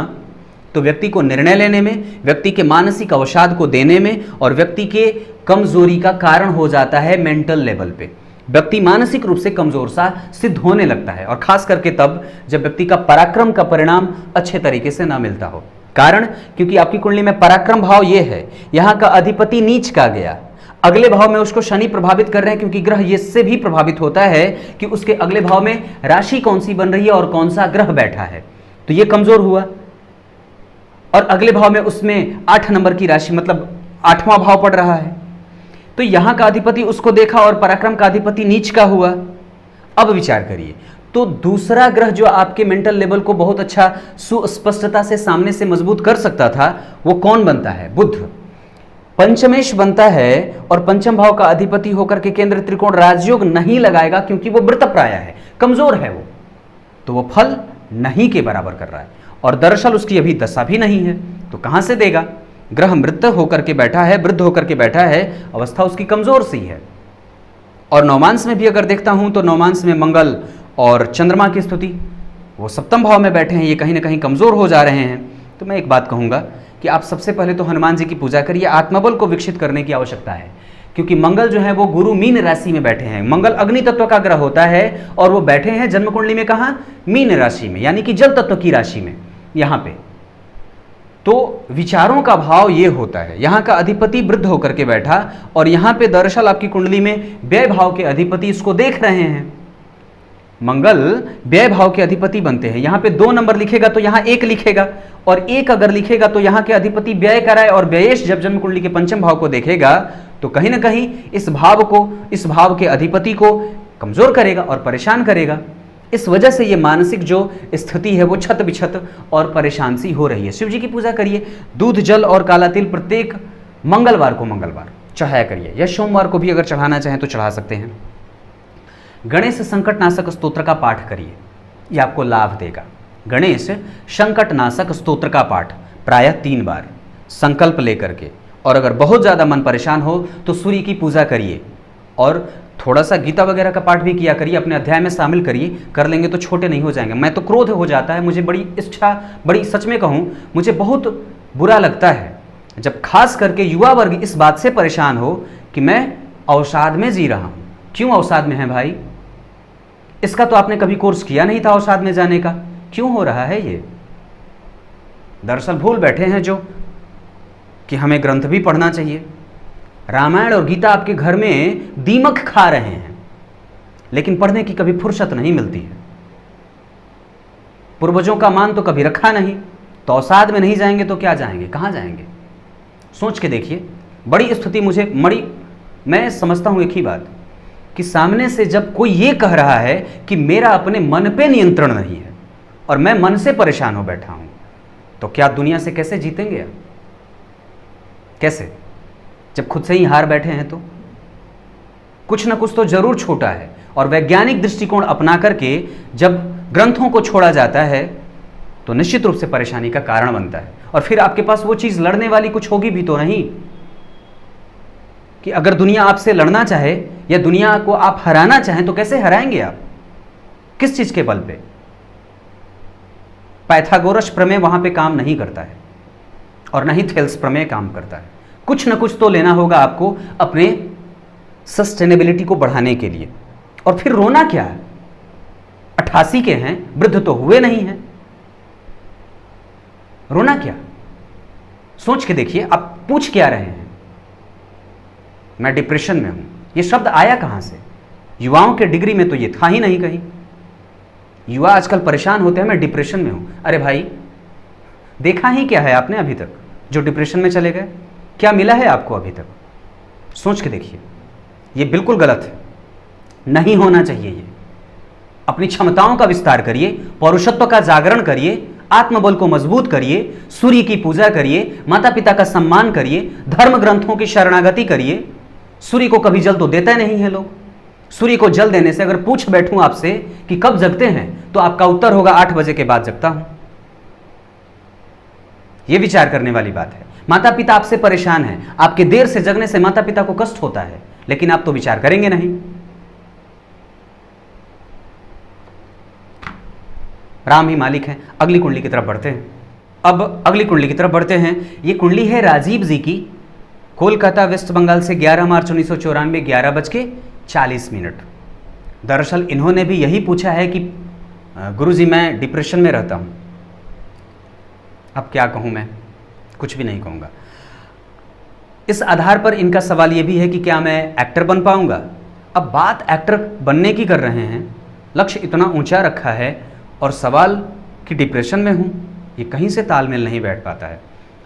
तो व्यक्ति को निर्णय लेने में, व्यक्ति के मानसिक अवसाद को देने में, और व्यक्ति के कमजोरी का कारण हो जाता है मेंटल लेवल पे। व्यक्ति मानसिक रूप से कमजोर सा सिद्ध होने लगता है, और खास करके तब जब व्यक्ति का पराक्रम का परिणाम अच्छे तरीके से ना मिलता हो। कारण, क्योंकि आपकी कुंडली में पराक्रम भाव ये है, यहाँ का अधिपति नीच का गया, अगले भाव में उसको शनि प्रभावित कर रहे हैं, क्योंकि ग्रह इससे भी प्रभावित होता है कि उसके अगले भाव में राशि कौन सी बन रही है और कौन सा ग्रह बैठा है, तो ये कमजोर हुआ। और अगले भाव में उसमें 8 नंबर की राशि, मतलब 8वां भाव पड़ रहा है, तो यहां का अधिपति उसको देखा और पराक्रम का अधिपति नीच का हुआ। अब विचार करिए, तो दूसरा ग्रह जो आपके मेंटल लेवल को बहुत अच्छा सुस्पष्टता से सामने से मजबूत कर सकता था, वो कौन बनता है? बुध। पंचमेश बनता है, और पंचम भाव का अधिपति होकर के केंद्र त्रिकोण राजयोग नहीं लगाएगा, क्योंकि वो मृतप्राय है, कमजोर है वो, तो वो फल नहीं के बराबर कर रहा है। और दरअसल उसकी अभी दशा भी नहीं है, तो कहाँ से देगा। ग्रह वृद्ध होकर के बैठा है, अवस्था उसकी कमजोर सी है। और नवमांश में भी अगर देखता हूं तो नवमांश में मंगल और चंद्रमा की स्थिति, वो सप्तम भाव में बैठे हैं, ये कहीं ना कहीं कमजोर हो जा रहे हैं। तो मैं एक बात कहूंगा कि आप सबसे पहले तो हनुमान जी की पूजा करिए, आत्मबल को विकसित करने की आवश्यकता है, क्योंकि मंगल जो है वो गुरु मीन राशि में बैठे हैं। मंगल अग्नि तत्व का ग्रह होता है और वो बैठे हैं जन्म कुंडली में, कहां, मीन राशि में, यानी कि जल तत्व की राशि में, यहां पे। तो विचारों का भाव ये होता है, यहां का अधिपति वृद्ध होकर के बैठा और यहां पे दरअसल आपकी कुंडली में व्यय भाव के अधिपति इसको देख रहे हैं। मंगल व्यय भाव के अधिपति बनते हैं, यहां पे 2 नंबर लिखेगा तो यहां 1 लिखेगा, और 1 अगर लिखेगा तो यहां के अधिपति व्यय कराए, और व्ययेश जब जन्म कुंडली के पंचम भाव को देखेगा तो कहीं ना कहीं इस भाव के अधिपति को कमजोर करेगा और परेशान करेगा। इस वजह से ये मानसिक जो स्थिति है वो छत बिछत और परेशान सी हो रही है। शिव जी की पूजा करिए, दूध जल और काला तिल प्रत्येक मंगलवार चढ़ाया करिए, या सोमवार को भी अगर चढ़ाना चाहें तो चढ़ा सकते हैं। गणेश संकटनाशक स्तोत्र का पाठ करिए, यह आपको लाभ देगा। गणेश संकटनाशक स्तोत्र का पाठ प्रायः 3 बार संकल्प लेकर के, और अगर बहुत ज़्यादा मन परेशान हो तो सूर्य की पूजा करिए, और थोड़ा सा गीता वगैरह का पाठ भी किया करिए, अपने अध्याय में शामिल करिए। कर लेंगे तो छोटे नहीं हो जाएंगे। मैं तो क्रोध हो जाता है, मुझे बड़ी इच्छा, बड़ी सच में कहूँ मुझे बहुत बुरा लगता है जब खास करके युवा वर्ग इस बात से परेशान हो कि मैं अवसाद में जी रहा हूँ। क्यों अवसाद में है भाई? इसका तो आपने कभी कोर्स किया नहीं था अवसाद में जाने का, क्यों हो रहा है ये? दरअसल भूल बैठे हैं जो कि हमें ग्रंथ भी पढ़ना चाहिए। रामायण और गीता आपके घर में दीमक खा रहे हैं, लेकिन पढ़ने की कभी फुर्सत नहीं मिलती है। पूर्वजों का मान तो कभी रखा नहीं, तो अवसाद में नहीं जाएंगे तो क्या जाएंगे, कहाँ जाएंगे? सोच के देखिए। बड़ी स्थिति मैं समझता हूं एक ही बात कि सामने से जब कोई ये कह रहा है कि मेरा अपने मन पे नियंत्रण नहीं है और मैं मन से परेशान हो बैठा हूं, तो क्या दुनिया से कैसे जीतेंगे आप? कैसे, जब खुद से ही हार बैठे हैं? तो कुछ ना कुछ तो जरूर छोटा है, और वैज्ञानिक दृष्टिकोण अपना करके जब ग्रंथों को छोड़ा जाता है तो निश्चित रूप से परेशानी का कारण बनता है। और फिर आपके पास वो चीज लड़ने वाली कुछ होगी भी तो नहीं, कि अगर दुनिया आपसे लड़ना चाहे या दुनिया को आप हराना चाहें तो कैसे हराएंगे आप? किस चीज के बल पे? पाइथागोरस प्रमेय वहां पे काम नहीं करता है, और न ही थेल्स प्रमेय काम करता है। कुछ ना कुछ तो लेना होगा आपको अपने सस्टेनेबिलिटी को बढ़ाने के लिए। और फिर रोना क्या है? 88 के हैं, वृद्ध तो हुए नहीं हैं, रोना क्या? सोच के देखिए, आप पूछ क्या रहे हैं? मैं डिप्रेशन में हूं, ये शब्द आया कहां से? युवाओं के डिग्री में तो ये था ही नहीं कहीं। युवा आजकल परेशान होते हैं, मैं डिप्रेशन में हूं। अरे भाई, देखा ही क्या है आपने अभी तक जो डिप्रेशन में चले गए? क्या मिला है आपको अभी तक? सोच के देखिए, ये बिल्कुल गलत है, नहीं होना चाहिए ये। अपनी क्षमताओं का विस्तार करिए, पौरुषत्व का जागरण करिए, आत्मबल को मजबूत करिए, सूर्य की पूजा करिए, माता पिता का सम्मान करिए, धर्म ग्रंथों की शरणागति करिए। सूर्य को कभी जल तो देते नहीं है लोग। सूर्य को जल देने से अगर पूछ बैठूं आपसे कि कब जगते हैं, तो आपका उत्तर होगा 8 बजे के बाद जगता हूं। यह विचार करने वाली बात है। माता पिता आपसे परेशान हैं, आपके देर से जगने से माता पिता को कष्ट होता है, लेकिन आप तो विचार करेंगे नहीं। राम ही मालिक हैं। अगली कुंडली की तरफ बढ़ते हैं। अब अगली कुंडली की तरफ बढ़ते हैं। ये कुंडली है राजीव जी की, कोलकाता वेस्ट बंगाल से 11 मार्च 1994 11:40। दरअसल इन्होंने भी यही पूछा है कि गुरुजी मैं डिप्रेशन में रहता हूँ। अब क्या कहूँ, मैं कुछ भी नहीं कहूँगा। इस आधार पर इनका सवाल ये भी है कि क्या मैं एक्टर बन पाऊँगा। अब बात एक्टर बनने की कर रहे हैं, लक्ष्य इतना ऊंचा रखा है, और सवाल कि डिप्रेशन में हूँ, ये कहीं से तालमेल नहीं बैठ पाता है।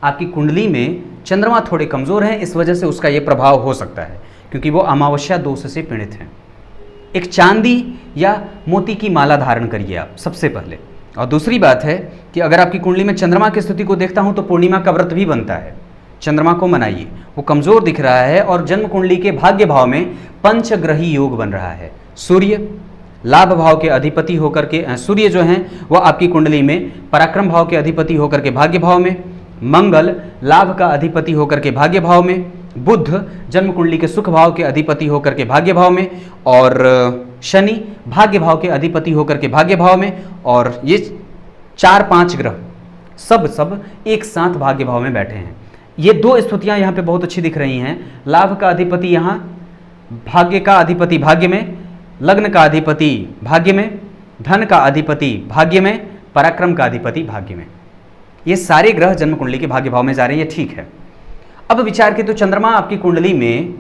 आपकी कुंडली में चंद्रमा थोड़े कमज़ोर हैं, इस वजह से उसका ये प्रभाव हो सकता है, क्योंकि वो अमावस्या दोष से पीड़ित हैं। एक चांदी या मोती की माला धारण करिए आप सबसे पहले। और दूसरी बात है कि अगर आपकी कुंडली में चंद्रमा की स्थिति को देखता हूँ तो पूर्णिमा का व्रत भी बनता है, चंद्रमा को मनाइए। वो कमज़ोर दिख रहा है और जन्म कुंडली के भाग्य भाव में पंचग्रही योग बन रहा है। सूर्य, लाभ भाव के अधिपति होकर के सूर्य जो हैं वो आपकी कुंडली में पराक्रम भाव के अधिपति होकर के भाग्य भाव में, मंगल लाभ का अधिपति होकर के भाग्य भाव में, बुध जन्म कुंडली के सुख भाव के अधिपति होकर के भाग्य भाव में, और शनि भाग्य भाव के अधिपति होकर के भाग्य भाव में, और ये 4-5 ग्रह सब एक साथ भाग्य भाव में बैठे हैं। ये 2 स्थितियां यहाँ पे बहुत अच्छी दिख रही हैं। लाभ का अधिपति यहाँ, भाग्य का अधिपति भाग्य में, लग्न का अधिपति भाग्य में, धन का अधिपति भाग्य में, पराक्रम का अधिपति भाग्य में। ये सारे ग्रह जन्म कुंडली के भाग्य भाव में जा रहे हैं, ये ठीक है। अब विचार के तो चंद्रमा आपकी कुंडली में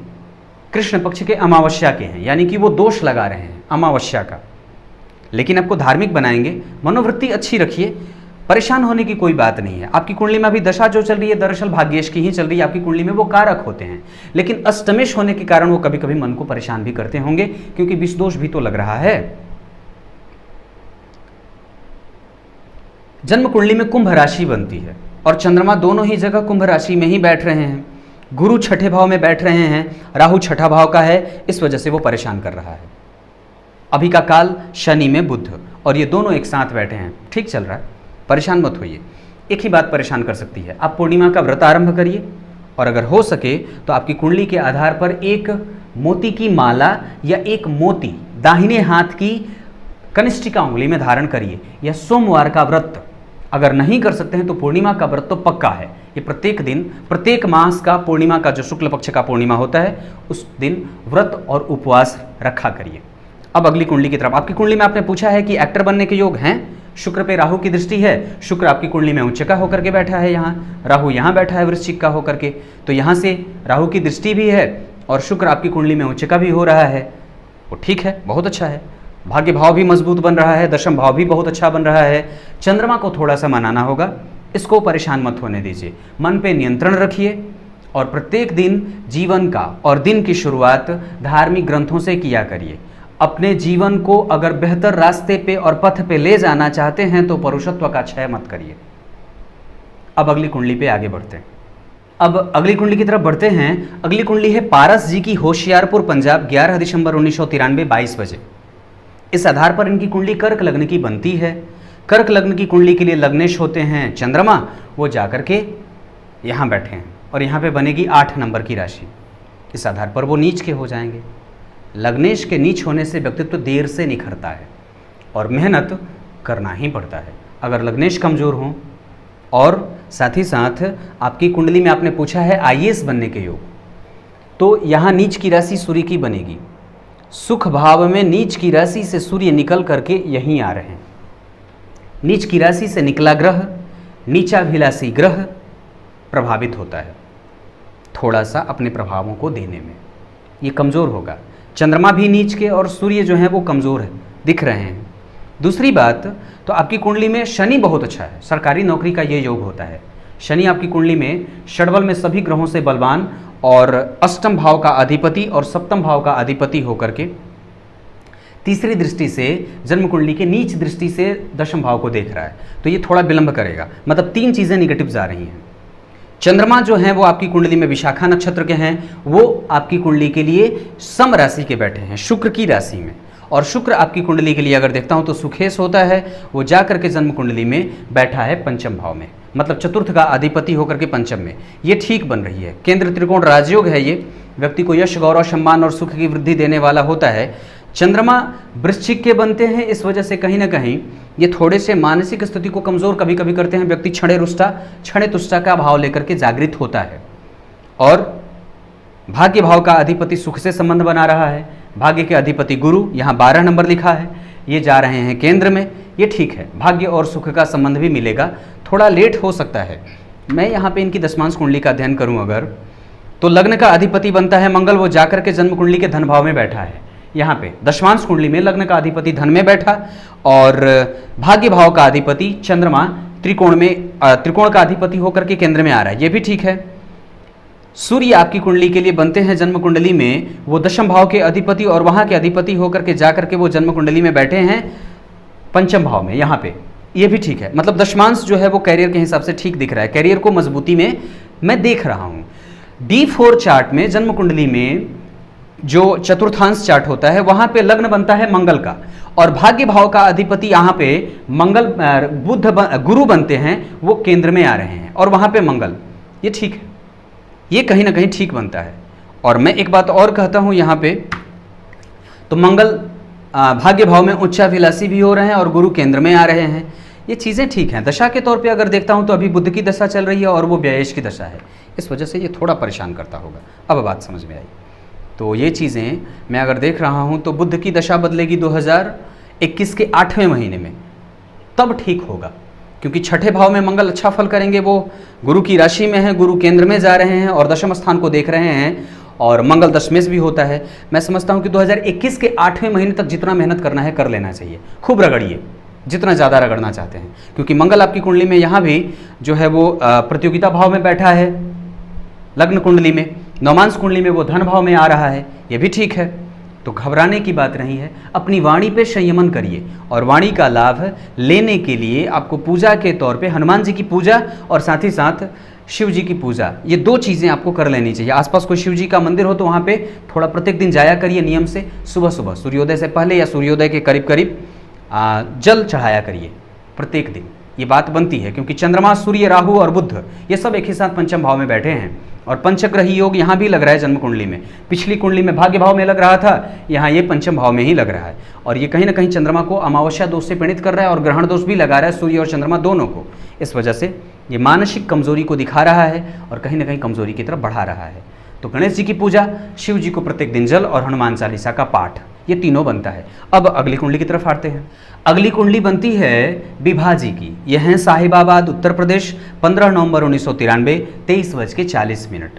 कृष्ण पक्ष के अमावस्या के हैं, यानी कि वो दोष लगा रहे हैं अमावस्या का। लेकिन आपको धार्मिक बनाएंगे, मनोवृत्ति अच्छी रखिए, परेशान होने की कोई बात नहीं है। आपकी कुंडली में अभी दशा जो चल रही है दरअसल भाग्येश की ही चल रही है। आपकी कुंडली में वो कारक होते हैं, लेकिन अष्टमेश होने के कारण वो कभी कभी मन को परेशान भी करते होंगे, क्योंकि विष दोष भी तो लग रहा है। जन्म कुंडली में कुंभ राशि बनती है और चंद्रमा दोनों ही जगह कुंभ राशि में ही बैठ रहे हैं। गुरु छठे भाव में बैठ रहे हैं, राहु छठा भाव का है, इस वजह से वो परेशान कर रहा है। अभी का काल शनि में बुध, और ये दोनों एक साथ बैठे हैं, ठीक चल रहा है, परेशान मत होइए। एक ही बात परेशान कर सकती है, आप पूर्णिमा का व्रत आरंभ करिए, और अगर हो सके तो आपकी कुंडली के आधार पर एक मोती की माला या एक मोती दाहिने हाथ की कनिष्ठिका उंगली में धारण करिए, या सोमवार का व्रत अगर नहीं कर सकते हैं तो पूर्णिमा का व्रत तो पक्का है। ये प्रत्येक दिन, प्रत्येक मास का पूर्णिमा का जो शुक्ल पक्ष का पूर्णिमा होता है उस दिन व्रत और उपवास रखा करिए। अब अगली कुंडली की तरफ। आपकी कुंडली में आपने पूछा है कि एक्टर बनने के योग हैं, शुक्र पे राहु की दृष्टि है, शुक्र आपकी कुंडली में उच्च का होकर के बैठा है, यहाँ राहु यहाँ बैठा है वृश्चिक का होकर के, तो यहाँ से राहु की दृष्टि भी है और शुक्र आपकी कुंडली में उच्च का भी हो रहा है, वो ठीक है, बहुत अच्छा है। भाग्य भाव भी मजबूत बन रहा है, दशम भाव भी बहुत अच्छा बन रहा है। चंद्रमा को थोड़ा सा मनाना होगा, इसको परेशान मत होने दीजिए, मन पे नियंत्रण रखिए, और प्रत्येक दिन जीवन का और दिन की शुरुआत धार्मिक ग्रंथों से किया करिए। अपने जीवन को अगर बेहतर रास्ते पे और पथ पे ले जाना चाहते हैं तो परुषत्व का क्षय मत करिए। अब अगली कुंडली पे आगे बढ़ते हैं। अब अगली कुंडली की तरफ बढ़ते हैं। अगली कुंडली है पारस जी की, होशियारपुर पंजाब, 11 दिसंबर 1993 22 बजे। इस आधार पर इनकी कुंडली कर्क लग्न की बनती है। कर्क लग्न की कुंडली के लिए लग्नेश होते हैं चंद्रमा, वो जाकर के यहाँ बैठे हैं और यहाँ पे बनेगी 8 नंबर की राशि। इस आधार पर वो नीच के हो जाएंगे। लग्नेश के नीच होने से व्यक्तित्व देर से निखरता है और मेहनत करना ही पड़ता है। अगर लग्नेश कमज़ोर हों और साथ ही साथ आपकी कुंडली में आपने पूछा है आईएएस बनने के योग, तो यहाँ नीच की राशि सूर्य की बनेगी। सुख भाव में नीच की राशि से सूर्य निकल करके यहीं आ रहे हैं। नीच की राशि से निकला ग्रह, नीचाभिलाषी ग्रह प्रभावित होता है थोड़ा सा अपने प्रभावों को देने में, ये कमज़ोर होगा। चंद्रमा भी नीच के और सूर्य जो है वो कमज़ोर है, दिख रहे हैं। दूसरी बात, तो आपकी कुंडली में शनि बहुत अच्छा है, सरकारी नौकरी का ये योग होता है। शनि आपकी कुंडली में षडबल में सभी ग्रहों से बलवान और अष्टम भाव का अधिपति और सप्तम भाव का अधिपति होकर के तीसरी दृष्टि से जन्म कुंडली के नीच दृष्टि से दशम भाव को देख रहा है, तो ये थोड़ा विलंब करेगा। मतलब 3 चीज़ें निगेटिव जा रही हैं। चंद्रमा जो हैं वो आपकी कुंडली में विशाखा नक्षत्र के हैं, वो आपकी कुंडली के लिए सम राशि के बैठे हैं, शुक्र की राशि में। और शुक्र आपकी कुंडली के लिए अगर देखता हूं तो सुखेश होता है, वो जा करके जन्म कुंडली में बैठा है पंचम भाव में, मतलब चतुर्थ का अधिपति होकर के पंचम में, ये ठीक बन रही है। केंद्र त्रिकोण राजयोग है, ये व्यक्ति को यश गौरव सम्मान और सुख की वृद्धि देने वाला होता है। चंद्रमा वृश्चिक के बनते हैं, इस वजह से कहीं ना कहीं ये थोड़े से मानसिक स्थिति को कमज़ोर कभी कभी करते हैं। व्यक्ति क्षणे रुष्टा क्षणे तुष्टा का भाव लेकर के जागृत होता है। और भाग्य भाव का अधिपति सुख से संबंध बना रहा है। भाग्य के अधिपति गुरु, यहाँ 12 नंबर लिखा है, ये जा रहे हैं केंद्र में, ये ठीक है। भाग्य और सुख का संबंध भी मिलेगा, थोड़ा लेट हो सकता है। मैं यहाँ पे इनकी दशमांश कुंडली का अध्ययन करूँ अगर, तो लग्न का अधिपति बनता है मंगल, वो जाकर के जन्म कुंडली के धन भाव में बैठा है। यहाँ पे दशमांश कुंडली में लग्न का अधिपति धन में बैठा और भाग्य भाव का अधिपति चंद्रमा त्रिकोण में, त्रिकोण का अधिपति होकर के केंद्र में आ रहा है, ये भी ठीक है। सूर्य आपकी कुंडली के लिए बनते हैं जन्म कुंडली में, वो दशम भाव के अधिपति और वहाँ के अधिपति होकर के जाकर के वो जन्म कुंडली में बैठे हैं पंचम भाव में, यहाँ पे, ये भी ठीक है। मतलब दशमांश जो है वो कैरियर के हिसाब से ठीक दिख रहा है, कैरियर को मजबूती में मैं देख रहा हूँ। D4 चार्ट में जन्म कुंडली में जो चतुर्थांश चार्ट होता है वहां पे लग्न बनता है मंगल का, और भाग्य भाव का अधिपति यहाँ पे मंगल गुरु बनते हैं, वो केंद्र में आ रहे हैं और वहां पे मंगल, ये ठीक है, ये कहीं ना कहीं ठीक बनता है। और मैं एक बात और कहता हूं यहाँ पे, तो मंगल भाग्य भाव में उच्चाभिलाषी भी हो रहे हैं और गुरु केंद्र में आ रहे हैं, ये चीज़ें ठीक हैं। दशा के तौर पे अगर देखता हूं तो अभी बुध की दशा चल रही है और वो व्ययेश की दशा है, इस वजह से ये थोड़ा परेशान करता होगा। अब बात समझ में आई। तो ये चीज़ें मैं अगर देख रहा हूं तो बुध की दशा बदलेगी 2021 के 8वें महीने में, तब ठीक होगा, क्योंकि छठे भाव में मंगल अच्छा फल करेंगे, वो गुरु की राशि में है, गुरु केंद्र में जा रहे हैं और दशम स्थान को देख रहे हैं, और मंगल दशमेश भी होता है। मैं समझता हूं कि 2021 के 8वें महीने तक जितना मेहनत करना है कर लेना चाहिए, खूब रगड़िए जितना ज़्यादा रगड़ना चाहते हैं, क्योंकि मंगल आपकी कुंडली में यहाँ भी जो है वो प्रतियोगिता भाव में बैठा है, लग्न कुंडली में, नवमांश कुंडली में वो धन भाव में आ रहा है, ये भी ठीक है। तो घबराने की बात नहीं है, अपनी वाणी पे संयमन करिए, और वाणी का लाभ लेने के लिए आपको पूजा के तौर पे हनुमान जी की पूजा और साथ ही साथ शिव जी की पूजा, ये दो चीज़ें आपको कर लेनी चाहिए। आसपास कोई शिव जी का मंदिर हो तो वहाँ पे थोड़ा प्रत्येक दिन जाया करिए नियम से, सुबह सुबह सूर्योदय से पहले या सूर्योदय के करीब करीब जल चढ़ाया करिए प्रत्येक दिन, ये बात बनती है, क्योंकि चंद्रमा, सूर्य, राहु और बुध ये सब एक ही साथ पंचम भाव में बैठे हैं, और पंचग्रही योग यहाँ भी लग रहा है जन्म कुंडली में। पिछली कुंडली में भाग्य भाव में लग रहा था, यहाँ ये पंचम भाव में ही लग रहा है, और ये कहीं ना कहीं चंद्रमा को अमावस्या दोष से पीड़ित कर रहा है और ग्रहण दोष भी लगा रहा है सूर्य और चंद्रमा दोनों को। इस वजह से ये मानसिक कमजोरी को दिखा रहा है और कहीं ना कहीं कमजोरी की तरफ बढ़ा रहा है। तो गणेश जी की पूजा, शिव जी को प्रत्येक दिन जल और हनुमान चालीसा का पाठ, ये तीनों बनता है। अब अगली कुंडली की तरफ आते हैं। अगली कुंडली बनती है विभा जी की, यह है साहिबाबाद उत्तर प्रदेश, 15 नवंबर 1993, 23:40।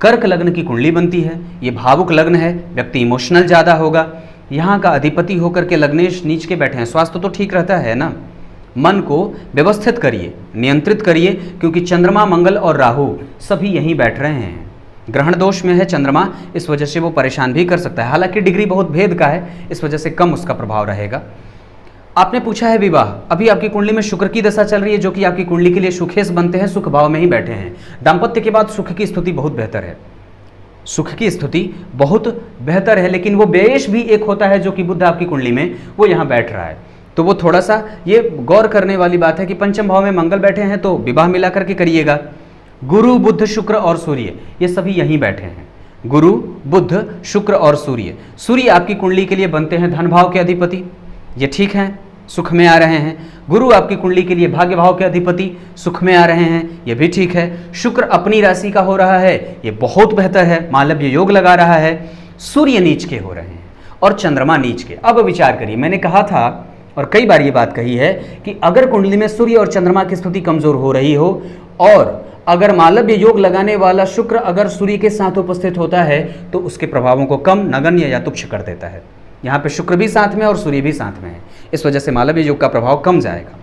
कर्क लग्न की कुंडली बनती है, ये भावुक लग्न है, व्यक्ति इमोशनल ज़्यादा होगा। यहाँ का अधिपति होकर के लग्नेश नीच के बैठे हैं, स्वास्थ्य तो ठीक रहता है ना, मन को व्यवस्थित करिए, नियंत्रित करिए, क्योंकि चंद्रमा, मंगल और राहु सभी यहीं बैठ रहे हैं। ग्रहण दोष में है चंद्रमा, इस वजह से वो परेशान भी कर सकता है, हालांकि डिग्री बहुत भेद का है, इस वजह से कम उसका प्रभाव रहेगा। आपने पूछा है विवाह, अभी आपकी कुंडली में शुक्र की दशा चल रही है, जो कि आपकी कुंडली के लिए सुखेश बनते हैं, सुख भाव में ही बैठे हैं। दाम्पत्य के बाद सुख की स्थिति बहुत बेहतर है, सुख की स्थिति बहुत बेहतर है, लेकिन वो व्ययेश भी एक होता है, जो कि बुध आपकी कुंडली में वो यहाँ बैठ रहा है, तो वो थोड़ा सा ये गौर करने वाली बात है कि पंचम भाव में मंगल बैठे हैं, तो विवाह मिला करके करिएगा। गुरु, बुध, शुक्र और सूर्य ये सभी यहीं बैठे हैं, गुरु, बुध, शुक्र और सूर्य। सूर्य आपकी कुंडली के लिए बनते हैं धन भाव के अधिपति, ये ठीक है, सुख में आ रहे हैं। गुरु आपकी कुंडली के लिए भाग्य भाव के अधिपति, सुख में आ रहे हैं, ये भी ठीक है। शुक्र अपनी राशि का हो रहा है, ये बहुत बेहतर है, मालव्य योग लगा रहा है। सूर्य नीच के हो रहे हैं और चंद्रमा नीच के। अब विचार करिए, मैंने कहा था और कई बार ये बात कही है कि अगर कुंडली में सूर्य और चंद्रमा की स्थिति कमजोर हो रही हो, और अगर मालव्य योग लगाने वाला शुक्र अगर सूर्य के साथ उपस्थित होता है, तो उसके प्रभावों को कम, नगण्य या तुच्छ कर देता है। यहाँ पे शुक्र भी साथ में और सूर्य भी साथ में है, इस वजह से मालव्य योग का प्रभाव कम जाएगा।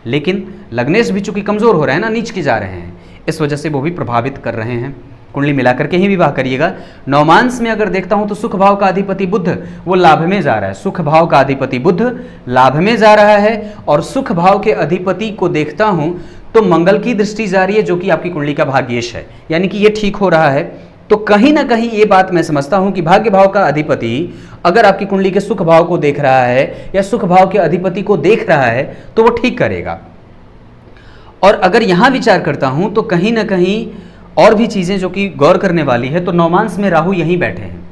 लेकिन लग्नेश भी चूंकि कमजोर हो रहे हैं ना, नीच की जा रहे हैं, इस वजह से वो भी प्रभावित कर रहे हैं। कुंडली मिलाकर के ही विवाह करिएगा। नवमांश में अगर देखता हूं तो सुख भाव का अधिपति बुध वो लाभ में जा रहा है, सुख भाव का अधिपति बुध लाभ में जा रहा है, और सुख भाव के अधिपति को देखता हूं तो मंगल की दृष्टि जा रही है, जो कि आपकी कुंडली का भाग्येश है, यानी कि ये ठीक हो रहा है। तो कहीं ना कहीं ये बात मैं समझता हूं कि भाग्य भाव का अधिपति अगर आपकी कुंडली के सुख भाव को देख रहा है या सुख भाव के अधिपति को देख रहा है, तो वो ठीक करेगा। और अगर यहां विचार करता हूं तो कहीं ना कहीं और भी चीजें जो कि गौर करने वाली है, तो नवमांश में राहु यहीं बैठे हैं,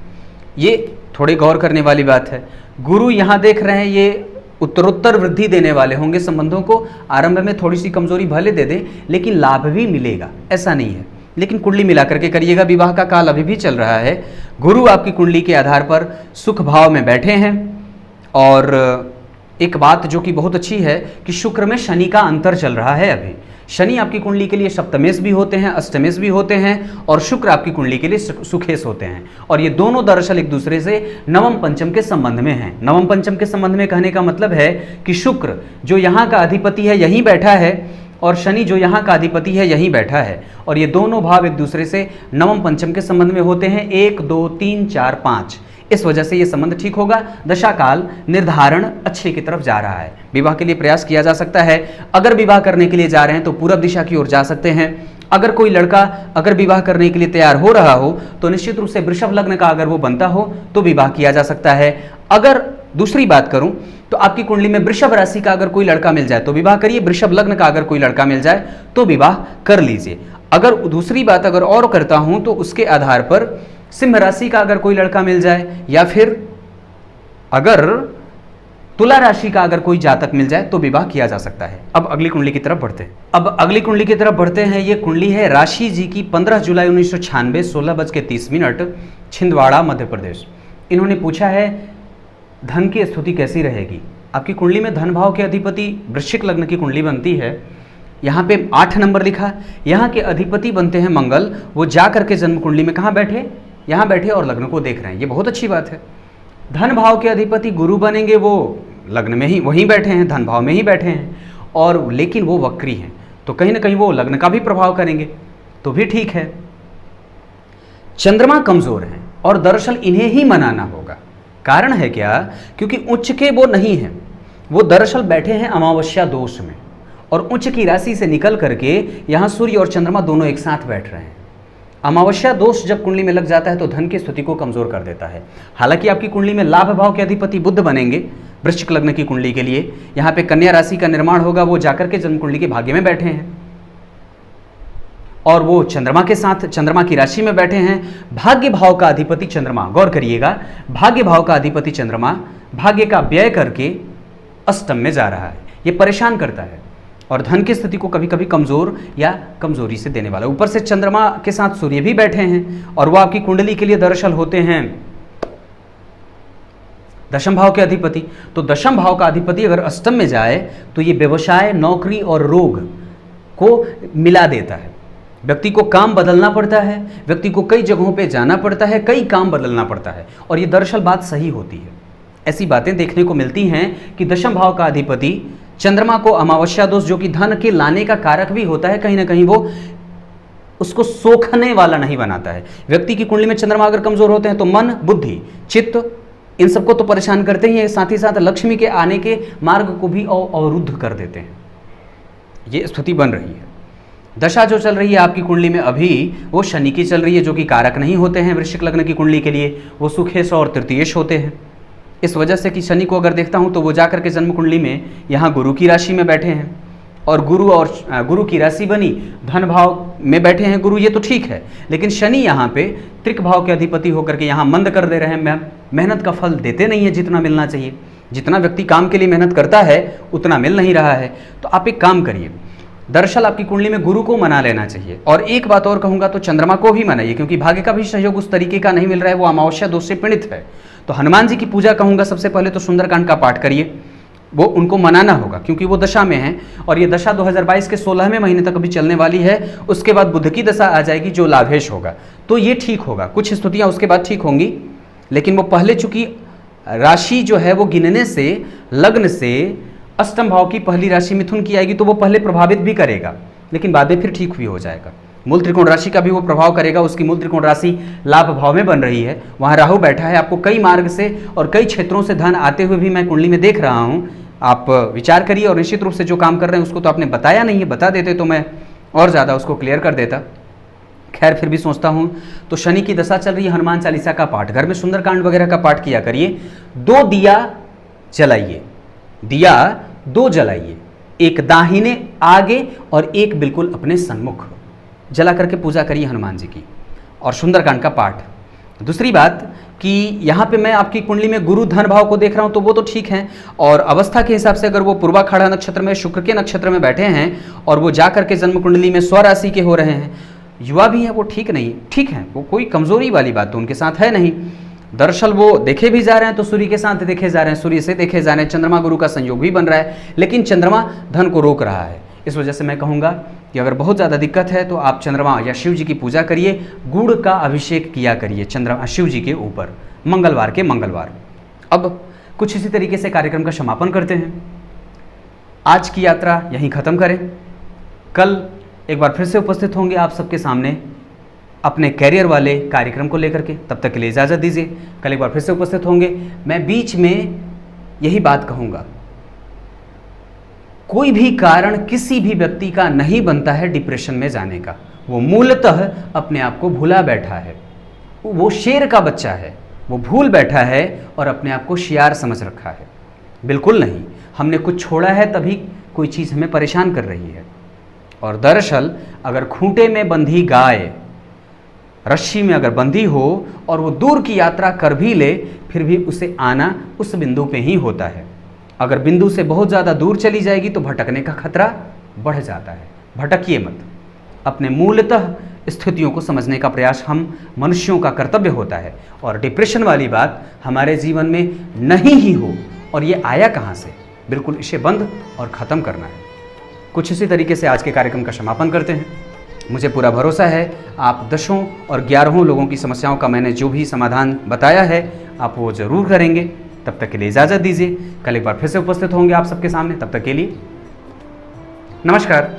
ये थोड़ी गौर करने वाली बात है। गुरु यहां देख रहे हैं, ये उत्तरोत्तर वृद्धि देने वाले होंगे संबंधों को। आरंभ में थोड़ी सी कमजोरी भले दे दे, लेकिन लाभ भी मिलेगा, ऐसा नहीं है। लेकिन कुंडली मिला करके करिएगा, विवाह का काल अभी भी चल रहा है। गुरु आपकी कुंडली के आधार पर सुख भाव में बैठे हैं, और एक बात जो कि बहुत अच्छी है कि शुक्र में शनि का अंतर चल रहा है अभी। शनि आपकी कुंडली के लिए सप्तमेश भी होते हैं, अष्टमेश भी होते हैं, और शुक्र आपकी कुंडली के लिए सुखेश होते हैं, और ये दोनों दरअसल एक दूसरे से नवम पंचम के संबंध में हैं। नवम पंचम के संबंध में कहने का मतलब है कि शुक्र जो यहाँ का अधिपति है यहीं बैठा है, और शनि जो यहाँ का अधिपति है यहीं बैठा है, और ये दोनों भाव एक दूसरे से नवम पंचम के संबंध में होते हैं, 1 2 3 4 5। इस वजह से ये संबंध ठीक होगा। दशा काल निर्धारण अच्छे की तरफ जा रहा है, विवाह के लिए प्रयास किया जा सकता है। अगर विवाह करने के लिए जा रहे हैं तो पूरब दिशा की ओर जा सकते हैं, अगर कोई लड़का अगर विवाह करने के लिए तैयार हो रहा हो तो निश्चित रूप से वृषभ लग्न का अगर वो बनता हो तो विवाह किया जा सकता है। अगर दूसरी बात करूं तो आपकी कुंडली में वृषभ राशि का अगर कोई लड़का मिल जाए तो विवाह करिए, वृषभ लग्न का अगर कोई लड़का मिल जाए तो विवाह कर लीजिए। अगर दूसरी बात अगर और करता हूं तो उसके आधार पर सिंह राशि का अगर कोई लड़का मिल जाए या फिर अगर तुला राशि का अगर कोई जातक मिल जाए तो विवाह किया जा सकता है। अब अगली कुंडली की तरफ बढ़ते हैं। ये कुंडली है राशि जी की 15 जुलाई 1996 16:30 छिंदवाड़ा मध्य प्रदेश। इन्होंने पूछा है धन की स्थिति कैसी रहेगी। आपकी कुंडली में धन भाव के अधिपति वृश्चिक लग्न की कुंडली बनती है। यहाँ पे 8 नंबर लिखा, यहाँ के अधिपति बनते हैं मंगल। वो जा करके जन्म कुंडली में कहाँ बैठे, यहाँ बैठे और लग्न को देख रहे हैं, ये बहुत अच्छी बात है। धन भाव के अधिपति गुरु बनेंगे, वो लग्न में ही वहीं बैठे हैं, धन भाव में ही बैठे हैं, और लेकिन वो वक्री हैं तो कहीं ना कहीं वो लग्न का भी प्रभाव करेंगे, तो भी ठीक है। चंद्रमा कमजोर हैं और दरअसल इन्हें ही मनाना होगा। कारण है क्या, क्योंकि उच्च के वो नहीं हैं, वो दरअसल बैठे हैं अमावस्या दोष में, और उच्च की राशि से निकल करके यहाँ सूर्य और चंद्रमा दोनों एक साथ बैठ रहे हैं। अमावस्या दोष जब कुंडली में लग जाता है तो धन की स्थिति को कमजोर कर देता है। हालांकि आपकी कुंडली में लाभ भाव के अधिपति बुध बनेंगे वृश्चिक लग्न की कुंडली के लिए। यहाँ पे कन्या राशि का निर्माण होगा, वो जाकर के जन्म कुंडली के भाग्य में बैठे हैं और वो चंद्रमा के साथ चंद्रमा की राशि में बैठे हैं। भाग्य भाव का अधिपति चंद्रमा, गौर करिएगा, भाग्य भाव का अधिपति चंद्रमा भाग्य का व्यय करके अष्टम में जा रहा है, ये परेशान करता है और धन की स्थिति को कभी कभी कमजोर या कमजोरी से देने वाला। ऊपर से चंद्रमा के साथ सूर्य भी बैठे हैं और वो आपकी कुंडली के लिए दरअसल होते हैं दशम भाव के अधिपति। तो दशम भाव का अधिपति अगर अष्टम में जाए तो ये व्यवसाय, नौकरी और रोग को मिला देता है। व्यक्ति को काम बदलना पड़ता है, व्यक्ति को कई जगहों पे जाना पड़ता है, कई काम बदलना पड़ता है, और ये दरअसल बात सही होती है। ऐसी बातें देखने को मिलती हैं कि दशम भाव का अधिपति चंद्रमा को अमावस्या दोष, जो कि धन के लाने का कारक भी होता है, कहीं ना कहीं वो उसको सोखने वाला नहीं बनाता है। व्यक्ति की कुंडली में चंद्रमा अगर कमजोर होते हैं तो मन, बुद्धि, चित्त, इन सबको तो परेशान करते ही हैं, साथ ही साथ लक्ष्मी के आने के मार्ग को भी अवरुद्ध कर देते हैं। ये स्थिति बन रही है। दशा जो चल रही है आपकी कुंडली में अभी, वो शनि की चल रही है, जो कि कारक नहीं होते हैं वृश्चिक लग्न की कुंडली के लिए, वो सुखेश और तृतीयेश होते हैं। इस वजह से कि शनि को अगर देखता हूं तो वो जाकर के जन्म कुंडली में यहाँ गुरु की राशि में बैठे हैं, और गुरु की राशि बनी धन भाव में बैठे हैं गुरु, ये तो ठीक है। लेकिन शनि यहाँ पे त्रिक भाव के अधिपति होकर के यहाँ मंद कर दे रहे हैं, मेहनत का फल देते नहीं है जितना मिलना चाहिए। जितना व्यक्ति काम के लिए मेहनत करता है उतना मिल नहीं रहा है। तो आप एक काम करिए, दरअसल आपकी कुंडली में गुरु को मना लेना चाहिए। और एक बात और कहूंगा तो चंद्रमा को भी मनाइए, क्योंकि भाग्य का भी सहयोग उस तरीके का नहीं मिल रहा है, वो अमावस्या दोष से पीड़ित है। तो हनुमान जी की पूजा कहूंगा सबसे पहले तो सुंदरकांड का पाठ करिए, वो उनको मनाना होगा क्योंकि वो दशा में है, और ये दशा 2022 के 16वें महीने तक अभी चलने वाली है। उसके बाद बुध की दशा आ जाएगी जो लाभेश होगा, तो ये ठीक होगा। कुछ स्थितियां उसके बाद ठीक होंगी, लेकिन वो पहले चूंकि राशि जो है वो गिनने से, लग्न से अष्टम भाव की पहली राशि मिथुन की आएगी, तो वो पहले प्रभावित भी करेगा, लेकिन बाद में फिर ठीक भी हो जाएगा। मूल त्रिकोण राशि का भी वो प्रभाव करेगा। उसकी मूल त्रिकोण राशि लाभ भाव में बन रही है, वहाँ राहु बैठा है। आपको कई मार्ग से और कई क्षेत्रों से धन आते हुए भी मैं कुंडली में देख रहा हूँ। आप विचार करिए, और निश्चित रूप से जो काम कर रहे हैं उसको तो आपने बताया नहीं है, बता देते तो मैं और ज़्यादा उसको क्लियर कर देता। खैर फिर भी सोचता हूँ तो शनि की दशा चल रही है, हनुमान चालीसा का पाठ, घर में सुंदरकांड वगैरह का पाठ किया करिए। 2 दिया जलाइए, दिया 2 जलाइए, एक दाहिने आगे और एक बिल्कुल अपने सन्मुख, जला करके पूजा करिए हनुमान जी की, और सुंदरकांड का पाठ। दूसरी बात कि यहाँ पे मैं आपकी कुंडली में गुरु धन भाव को देख रहा हूँ, तो वो तो ठीक है, और अवस्था के हिसाब से अगर वो पूर्वाखाड़ा नक्षत्र में, शुक्र के नक्षत्र में बैठे हैं और वो जा करके जन्म कुंडली में स्वराशि के हो रहे हैं, युवा भी हैं, वो ठीक नहीं, ठीक है, वो कोई कमजोरी वाली बात तो उनके साथ है नहीं। दरअसल वो देखे भी जा रहे हैं तो सूर्य के साथ देखे जा रहे हैं, सूर्य से देखे जा रहे हैं, चंद्रमा गुरु का संयोग भी बन रहा है, लेकिन चंद्रमा धन को रोक रहा है। इस वजह से मैं कहूँगा कि अगर बहुत ज़्यादा दिक्कत है तो आप चंद्रमा या शिव जी की पूजा करिए, गुड़ का अभिषेक किया करिए चंद्रमा शिव जी के ऊपर मंगलवार के मंगलवार। अब कुछ इसी तरीके से कार्यक्रम का समापन करते हैं। आज की यात्रा यहीं ख़त्म करें। कल एक बार फिर से उपस्थित होंगे आप सबके सामने अपने कैरियर वाले कार्यक्रम को लेकर के। तब तक के लिए इजाज़त दीजिए, कल एक बार फिर से उपस्थित होंगे। मैं बीच में यही बात कहूँगा, कोई भी कारण किसी भी व्यक्ति का नहीं बनता है डिप्रेशन में जाने का। वो मूलतः अपने आप को भुला बैठा है। वो शेर का बच्चा है, वो भूल बैठा है और अपने आप को शियार समझ रखा है। बिल्कुल नहीं, हमने कुछ छोड़ा है तभी कोई चीज़ हमें परेशान कर रही है। और दरअसल अगर खूंटे में बंधी गाय रस्सी में अगर बंधी हो और वो दूर की यात्रा कर भी ले, फिर भी उसे आना उस बिंदु पे ही होता है। अगर बिंदु से बहुत ज़्यादा दूर चली जाएगी तो भटकने का खतरा बढ़ जाता है। भटकिए मत। अपने मूलतः स्थितियों को समझने का प्रयास हम मनुष्यों का कर्तव्य होता है। और डिप्रेशन वाली बात हमारे जीवन में नहीं ही हो, और ये आया कहाँ से, बिल्कुल इसे बंद और ख़त्म करना है। कुछ इसी तरीके से आज के कार्यक्रम का समापन करते हैं। मुझे पूरा भरोसा है आप 10 और 11 लोगों की समस्याओं का मैंने जो भी समाधान बताया है आप वो ज़रूर करेंगे। तब तक के लिए इजाज़त दीजिए। कल एक बार फिर से उपस्थित होंगे आप सबके सामने। तब तक के लिए नमस्कार।